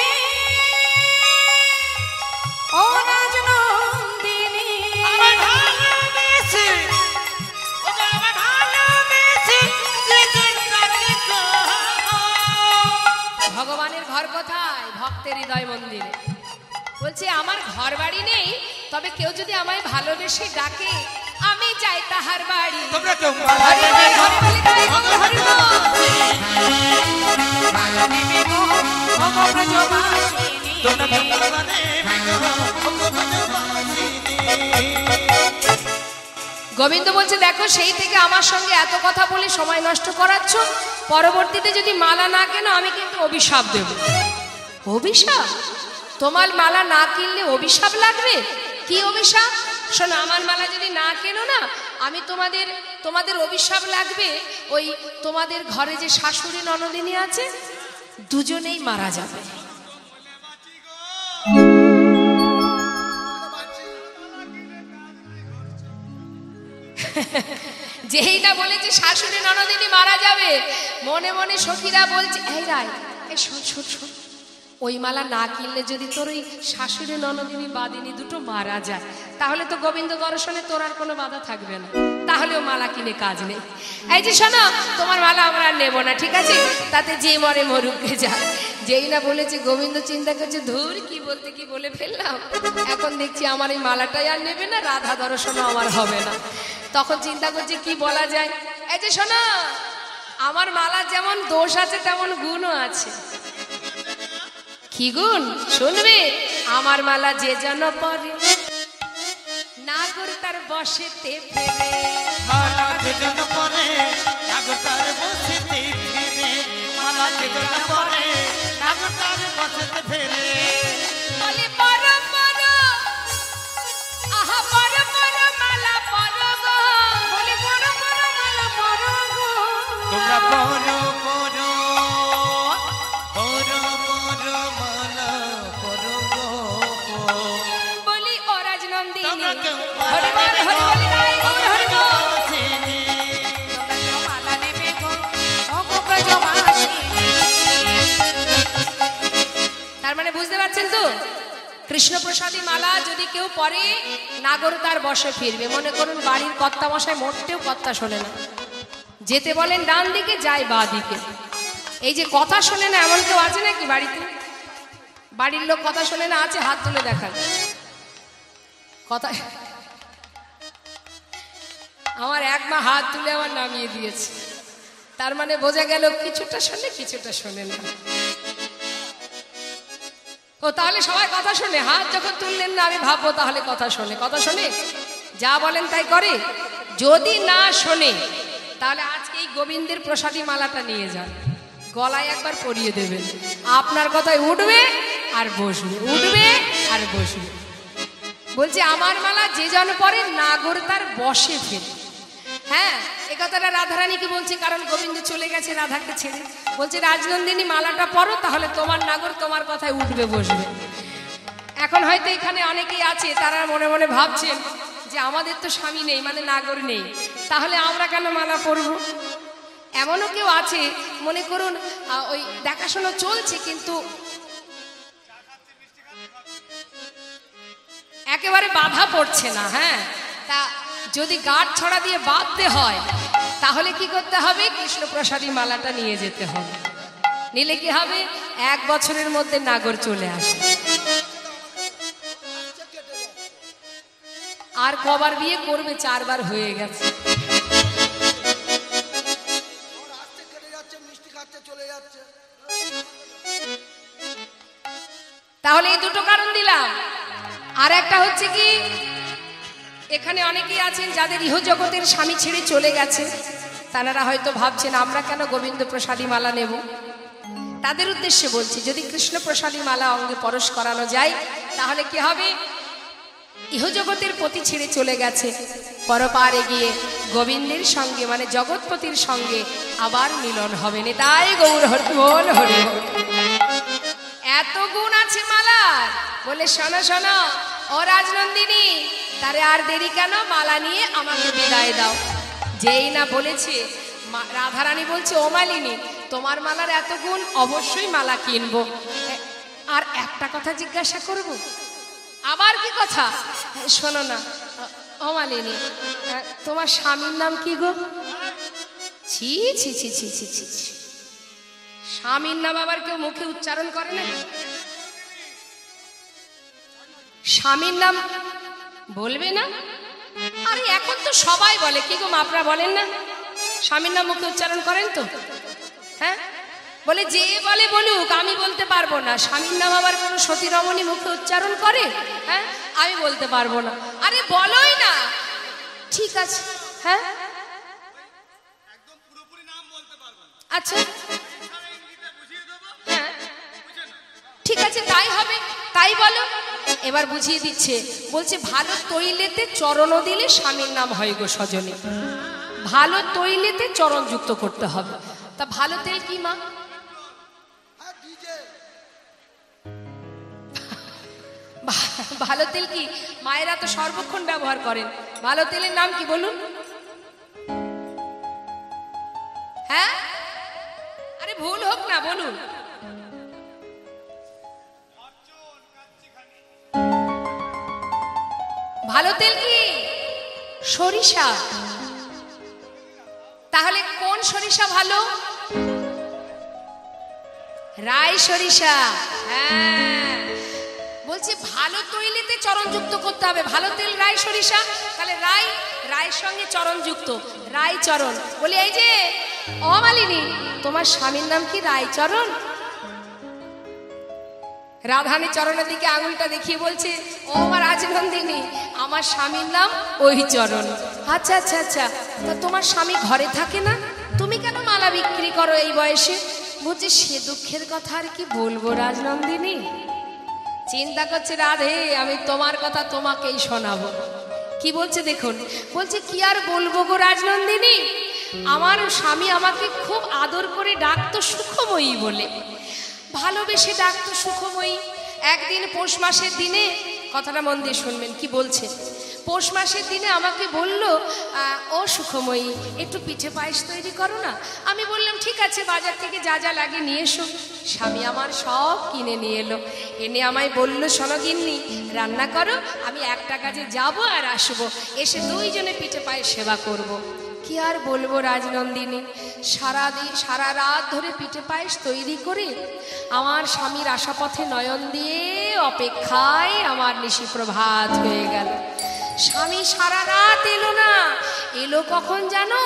S2: অরাজ নন্দিনী।
S3: আমার ভালোবেসে, ওগো আমার ভালোবেসে যেজন ডাকে গো।
S1: ভগবানের ঘর কোথায়? ভক্তের হৃদয় মন্দিরে। বলছে আমার ঘর বাড়ি নেই, তবে কেউ যদি আমায় ভালোবেসে ডাকে আমি যাই তাহার বাড়ি।
S3: তোমরা কেউ
S1: হরি বল, হরি বল, তাই গো, হরি বল।
S2: মালা নেবে গো, ওগো ব্রজবাসিনী।
S3: তোমরা কেউ মানে বিগো, ওগো ব্রজবাসিনী।
S1: গোবিন্দ বলছে দেখো, সেই থেকে আমার সঙ্গে এত কথা বলে সময় নষ্ট করাচ্ছ, পরবর্তীতে যদি মালা না কেন আমি কিন্তু অভিশাপ দেব। অভিশাপ? তোমার মালা না কিনলে অভিশাপ লাগবে? কি অভিশাপ? শোনো, আমার মালা যদি না কেনো না, আমি তোমাদের অভিশাপ লাগবে। ওই তোমাদের ঘরে যে শাশুড়ি ননদিনী আছে, দুজনেই মারা যাবে। যেই না বলেছে শাশুড়ি ননদিনী মারা যাবে, মনে মনে সখীরা বলছে এই রায়, এই শোন শোন শোন, ওই মালা না কিনলে যদি তোর ওই শাশুড়ি ননদিনী বাদিনী দুটো মারা যায়, তাহলে তো গোবিন্দ দর্শনে তোর আর কোনো বাধা থাকবে না, তাহলেও মালা কিনে কাজ নেই। এই যে শোনো, তোমার মালা আমরা আর নেবো না, ঠিক আছে? তাতে যে মরে মরুকে যায়। যেই না বলেছে, গোবিন্দ চিন্তা করছে ধুর কি বলতে কি বলে ফেললাম, এখন দেখছি আমার এই মালাটাই আর নেবে না, রাধা দর্শনও আমার হবে না। তখন চিন্তা করছে কি বলা যায়। এই যে শোনো, আমার মালা যেমন দোষ আছে তেমন গুণও আছে। কি গুণ শুনবে? আমার মালা যে যেন পরে নাগর তার বসেতে ফেরে।
S3: মালা যেজন পরে নাগর তার বসেতে ফেরে। মালা যেজন পরে নাগর তার বসেতে ফেরে।
S1: বলে বড় বড়, আহা বড় বড় মালা বড় গো।
S2: বলি বড় বড় মালা বড় গো।
S3: তোমরা পরো পরো পরো পরো মালা পরো গো।
S1: বলি ও রাজনন্দিনী,
S3: তোমরা কেউ
S1: হরি বল, হরি বল, তাই গো, হরি বল।
S3: ব্রজবাসিনী।
S2: তোমরা কেউ মালা নেবে গো, ওগো ব্রজবাসিনী।
S1: তার মানে বুঝতে পারছেন তো, কৃষ্ণপ্রসাদী মালা যদি কেউ পরে, নাগর তার বসে ফিরবে। মনে করুন বাড়ির কর্তা মশাই মোটেও কথা শোনে না, যেতে বলেন ডান দিকে যায় বা দিকে। এই যে কথা শোনে না এমন কেউ আছে নাকি বাড়িতে? বাড়ির লোক কথা শোনে না আছে? হাত তুলে দেখান। কথা আমার এক মা হাত তুলে আমার নামিয়ে দিয়েছে, তার মানে বোঝা গেল কিছুটা শোনে কিছুটা শোনে না। ও তাহলে সবাই কথা শোনে? হাত যখন তুললেন না আমি ভাববো তাহলে কথা শোনে। কথা শোনে, যা বলেন তাই করে। যদি না শোনে তাহলে আজকে এই গোবিন্দের প্রসাদী মালাটা নিয়ে যান, গলায় একবার পরিয়ে দেবেন। আপনার কথায় উঠবে আর বসবে, উঠবে আর বসবে। বলছে আমার মালা যে জন পরে নাগর তার বসে ফেরে। হ্যাঁ, এ কথাটা রাধারানীকে বলছে, কারণ গোবিন্দ চলে গেছে রাধাকে ছেড়ে। বলছে রাজনন্দিনী মালাটা পরো, তাহলে তোমার নাগর তোমার কথায় উঠবে বসবে। এখন হয়তো এখানে অনেকেই আছে, তারা মনে মনে ভাবছেন যে আমাদের তো স্বামী নেই, মানে নাগর নেই, তাহলে আমরা কেন মালা পরব? এমনও কেউ আছে, মনে করুন ওই দেখাশোনা চলছে কিন্তু একেবারে বাধা পড়ছে না। হ্যাঁ, তা যদি গাঁট ছড়া দিয়ে বাঁধতে হয় তাহলে কি করতে হবে? কৃষ্ণপ্রসাদী মালাটা নিয়ে যেতে হবে, নিলে কি হবে? 1 বছরের মধ্যে নাগর চলে আসে। আর কবার বিয়ে করবে? 4 বার হয়ে গেছে। তাহলে এই দুটো কারণ দিলাম। আর একটা হচ্ছে কি, এখানে অনেকেই আছেন যাদের ইহজগতের স্বামী ছেড়ে চলে গেছে, তারা হয়তো ভাবছেন আমরা কেন গোবিন্দ প্রসাদী মালা নেব। তাদের উদ্দেশ্যে বলছি, যদি কৃষ্ণ প্রসাদী মালা অঙ্গে পরশ করানো যায় তাহলে কি হবে? ইহজগতের পতি ছেড়ে চলে গেছে, পরপারে গিয়ে গোবিন্দের সঙ্গে মানে জগৎপতির সঙ্গে আবার মিলন হবে। তাই গৌর হরি বল হরি বল। এত গুণ আছে মালার। বলে শোনো শোনো ও রাজনন্দিনী, তারে আর দেরি কেন, মালা নিয়ে আমাকে বিদায় দাও। যেই না বলেছে, রাধারানী বলছে ও মালিনী, তোমার মালার এত গুণ, অবশ্যই মালা কিনবো। আর একটা কথা জিজ্ঞাসা করব। আবার কি কথা? শোনো না ও মালিনী, তোমার স্বামীর নাম কি গো? ছি ছি ছি ছি ছি ছি ছি, স্বামীর নাম আবার কেউ মুখে উচ্চারণ করে না? স্বামীর নাম বলবে না? আরে এখন তো সবাই বলে, কি গো আপনারা বলেন না? স্বামীর নাম মুখে উচ্চারণ করেন তো? হ্যাঁ, বলে যে বলে বলুক, আমি বলতে পারবো না। স্বামীর নাম আবার কোনো সতী রমণী মুখে উচ্চারণ করে? হ্যাঁ, আমি বলতে পারবো না। আরে বলোই না। ঠিক আছে, হ্যাঁ আচ্ছা, হ্যাঁ ঠিক আছে, তাই হবে, তাই বলো। এবার বুঝিয়ে দিচ্ছে, বলছে ভালো তৈলেতে চরণ দিলে স্বামীর নাম হয় গো সজনী। ভালো তৈলেতে চরণ যুক্ত করতে হবে। তা ভালো তেল কি মা? ভালো তেল কি? মায়েরা তো সর্বক্ষণ ব্যবহার করেন। ভালো তেলের নাম কি বলুন? হ্যাঁ, আরে ভুল হোক না, বলুন। ভালো তেল কি? সরিষা। তাহলে কোন সরিষা ভালো? রাই সরিষা। হ্যাঁ, বলছি ভালো তৈলেতে চরণ যুক্ত করতে হবে। ভালো তেল রাই সরিষা, তাহলে রাই, রায়ের সঙ্গে চরণ যুক্ত, রাই চরণ। বলি এই যে অমালিনী, তোমার স্বামীর নাম কি রায়চরণ? রাধানী চরণের দিকে আঙুলটা দেখিয়ে বলছে ও আমার রাজনন্দিনী, আমার স্বামীর নাম ওই চরণ। আচ্ছা আচ্ছা আচ্ছা, তা তোমার স্বামী ঘরে থাকে না, তুমি কেন মালা বিক্রি করো এই বয়সে? বলছে সে দুঃখের কথা আর কি বলবো রাজনন্দিনী। চিন্তা করছে রাধে, আমি তোমার কথা তোমাকেই শোনাবো। কি বলছে দেখুন, বলছে কি আর বলবো গো রাজনন্দিনী, আমার স্বামী আমাকে খুব আদর করে ডাকতো সুখময়ী বলে, ভালোবেসে ডাকতো সুখময়ী। একদিন পৌষ মাসের দিনে, কথাটা মন দিয়ে শুনবেন কি বলছে, পৌষ মাসের দিনে আমাকে বলল ও সুখময়ী একটু পিঠে পায়েস তৈরি করো না। আমি বললাম ঠিক আছে, বাজার থেকে যা যা লাগে নিয়ে এসো। স্বামী আমার সব কিনে নিয়ে এলো, এনে আমায় বলল শোনো গিন্নি, রান্না করো, আমি একটা কাজে যাব আর আসবো, এসে দুইজনে পিঠে পায়েস সেবা করব। কি আর বলবো রাজনন্দিনী, সারা রাত ধরে পিঠে পায়েস তৈরি করে আমার স্বামীর আশাপথে নয়ন দিয়ে অপেক্ষায় আমার নিশি প্রভাত হয়ে গেল। স্বামী সারা রাত এলো না, এলো কখন জানো?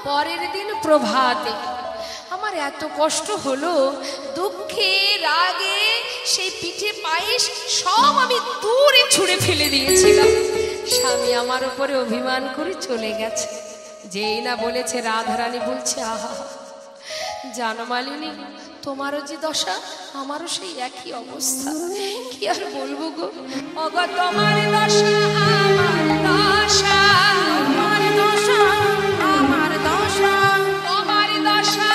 S1: পরের দিন প্রভাতে। আমার এত কষ্ট হলো, দুঃখে রাগে সেই পিঠে পায়েস সব আমি দূরে ছুঁড়ে ফেলে দিয়েছিলাম। স্বামী আমার উপরে অভিমান করে চলে গেছে। যেই না বলেছে, রাধারানী বলছে আহা জানো মালিনী, তোমারও যে দশা আমারও সেই একই অবস্থা। কি আর বলবো গো, অগো তোমার দশা আমার দশা,
S2: তোমার দশা আমার দশা,
S1: তোমার দশা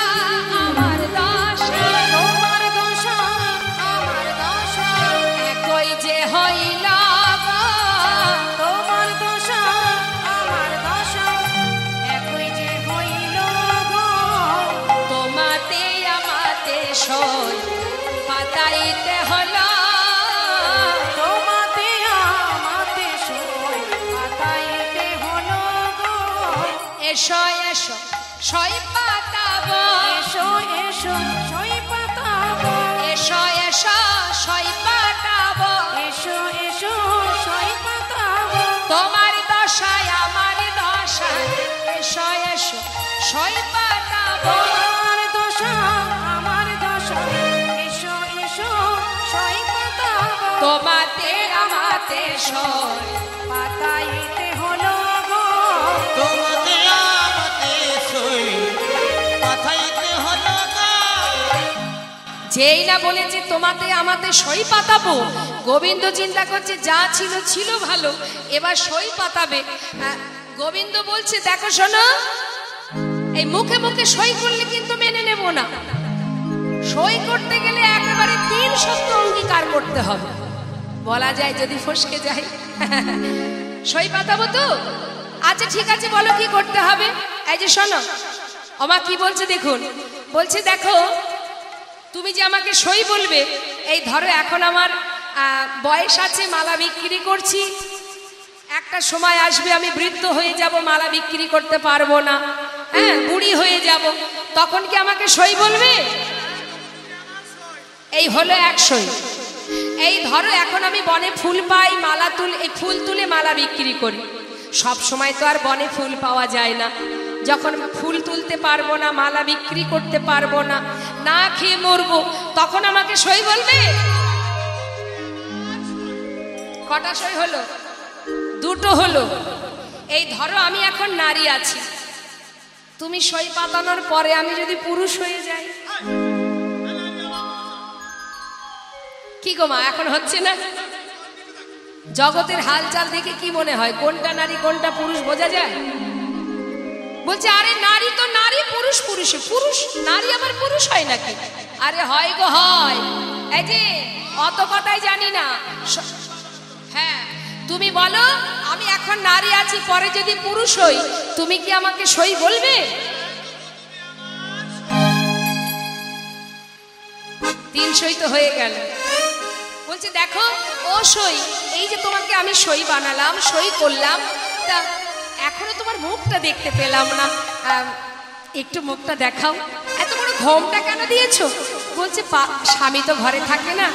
S1: আমার দশা,
S2: তোমার দশা আমার দশা,
S1: একই যে হইল গো,
S2: তোমার দশা আমার দশা, একই যে হইল গো।
S1: তোমাতে আমাতে সই পাতাইতে হলো,
S2: তোমাতে আমাতে সই পাতাইতে হলো গো।
S1: এসো এসো সই পাতাবো,
S2: এসো এসো সই পাতাবো,
S1: এসো এসো সই পাতাবো,
S2: এসো এসো সই পাতাবো,
S1: তোমার সই পাতাবো।
S2: আমার দশা আমার দশা এসো এসো সই পাতাবো।
S1: তোমাতে আমাতে সই
S2: পাতাইতে হলো গো
S3: তোমাতে আমাতে সই পাঠাইতে হলো গো।
S1: যেই না বলেছে তোমাতে আমাতে সই পাতাবো, গোবিন্দ চিন্তা করছে যা ছিল ছিল ভালো, এবার সই পাতাবে। গোবিন্দ বলছে দেখো শোনো, এই মুখে মুখে সই করলে কিন্তু মেনে নেব না, সই করতে গেলে একেবারে 3 সত্য অঙ্গীকার করতে হবে। বলা যায় যদি ফসকে যায়। সই পাতাবো তো? আচ্ছা ঠিক আছে, বলো কি করতে হবে। এই যে শোনো, ওমা কি বলছে দেখুন, বলছে দেখো তুমি যে আমাকে সই বলবে, এই ধরো এখন আমার বয়স আছে, মালা বিক্রি করছি, একটা সময় আসবে আমি বৃদ্ধ হয়ে যাব, মালা বিক্রি করতে পারবো না, হ্যাঁ বুড়ি হয়ে যাব, তখন কি আমাকে সই বলবে? এই হলো এক সই। এই ধরো এখন আমি বনে ফুল পাই, মালা এই ফুল তুলে মালা বিক্রি করি, সব সময় তো আর বনে ফুল পাওয়া যায় না, যখন ফুল তুলতে পারবো না, মালা বিক্রি করতে পারবো না, না খেয়ে মরবো, তখন আমাকে সই বলবে? কটা সই হলো? 2টো হলো। এই ধরো আমি এখন নারী আছি, তুমি সই পাতানোর পরে আমি যদি পুরুষ হয়ে যাই, কি গো মা এখন হচ্ছে না? জগতের হালচাল দেখে কি মনে হয় কোনটা নারী কোনটা পুরুষ বোঝা যায়? বলছে আরে নারী তো নারী, পুরুষ পুরুষে পুরুষ, নারী আবার পুরুষ হয় নাকি? আরে হয় গো হয়। এই যে অত কথাই জানি না। হ্যাঁ তুমি বলো আমি এখন নারী আছি, পরে যদি পুরুষ হই তুমি কি আমাকে সই বলবে? 3 সই তো হয়ে গেল। বলছে দেখো ও সই, এই যে তোমাকে আমি সই বানালাম, সই করলাম, তা এখনো তোমার মুখটা দেখতে পেলাম না, একটু মুখটা দেখাও। এত বড় ঘোমটা কেন দিয়েছো? বলছে স্বামী তো ঘরে থাকে না,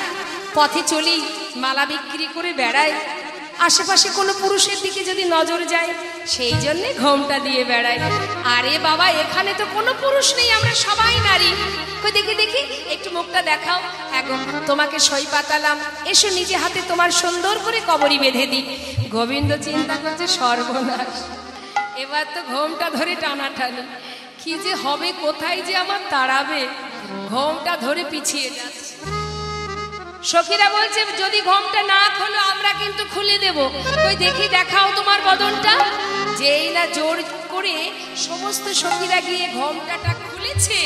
S1: পথে চলি, মালা বিক্রি করে বেড়াই, আশেপাশে কোনো পুরুষের দিকে যদি নজর যায় সেই জন্যে ঘোমটা দিয়ে বেড়াই। আরে বাবা এখানে তো কোনো পুরুষ নেই, আমরা সবাই নারী। কই দেখি দেখি একটু মুখটা দেখাও। এখন তোমাকে সই পাতালাম, এসো নিজে হাতে তোমার সুন্দর করে কবরি বেঁধে দিই। গোবিন্দ চিন্তা করছে সর্বনাশ, এবার তো ঘোমটা ধরে টানাটানি, কি যে হবে, কোথায় যে আমার তাড়াবে, ঘোমটা ধরে পিছিয়ে যাচ্ছে। সখীরা বলছে যদি ঘোমটা না খোলো আমরা কিন্তু খুলে দেব। কই দেখি দেখাও তোমার বদনটা। যেই না জোর করে সমস্ত সখীরা গিয়ে ঘোমটাটা খুলেছে,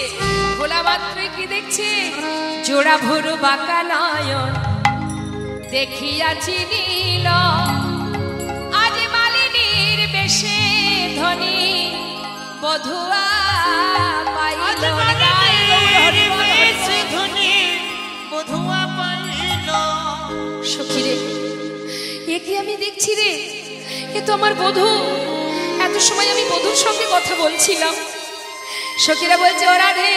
S1: খোলা মাত্রই কি দেখছে, জোড়া ভরু বাঁকা নয়ন দেখিয়াছি নীল, আজ মালিনীর বেশে ধনী বধুয়া পাইল। সখীরে এ কি আমি দেখছি রে, এ তো আমার বধূ। এত সময় আমি বধূর সঙ্গে কথা বলছিলাম। সখীরা বলছে ও রাধে,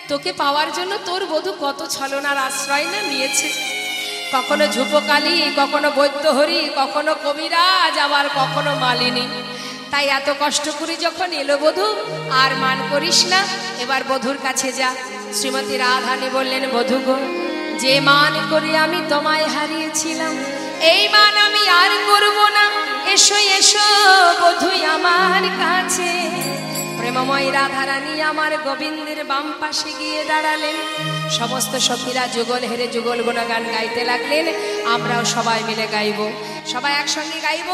S1: তোকে পাওয়ার জন্য তোর বধূ কত ছলনার আশ্রয় না নিয়েছে, কখনো ঝুপকালি, কখনো বৈদ্যহরি, কখনো কবিরাজ, আবার কখনো মালিনী। তাই এত কষ্ট করে যখন এলো বধূ, আর মান করিস না, এবার বধূর কাছে যা। শ্রীমতী রাধানী বললেন বধূ গো, যে মান করে আমি তোমায় হারিয়েছিলাম এই মান আমি আর করব না, এসো এসো বধূ আমার কাছে। প্রেমময় রাধারানী আমার গোবিন্দের বাম পাশে গিয়ে দাঁড়ালেন। সমস্ত সখীরা যুগল হেরে যুগল গুণগান গাইতে লাগলেন। আমরাও সবাই মিলে গাইব, সবাই একসঙ্গে গাইব।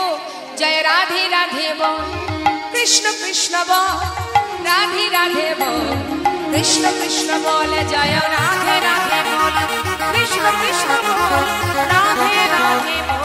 S1: জয় রাধে রাধে বল, কৃষ্ণ কৃষ্ণ বল, রাধে রাধে বল, কৃষ্ণ কৃষ্ণ বল, জয় রাধে রাধে বল, কৃষ্ণ কৃষ্ণ বল, রাধে রাধে বল।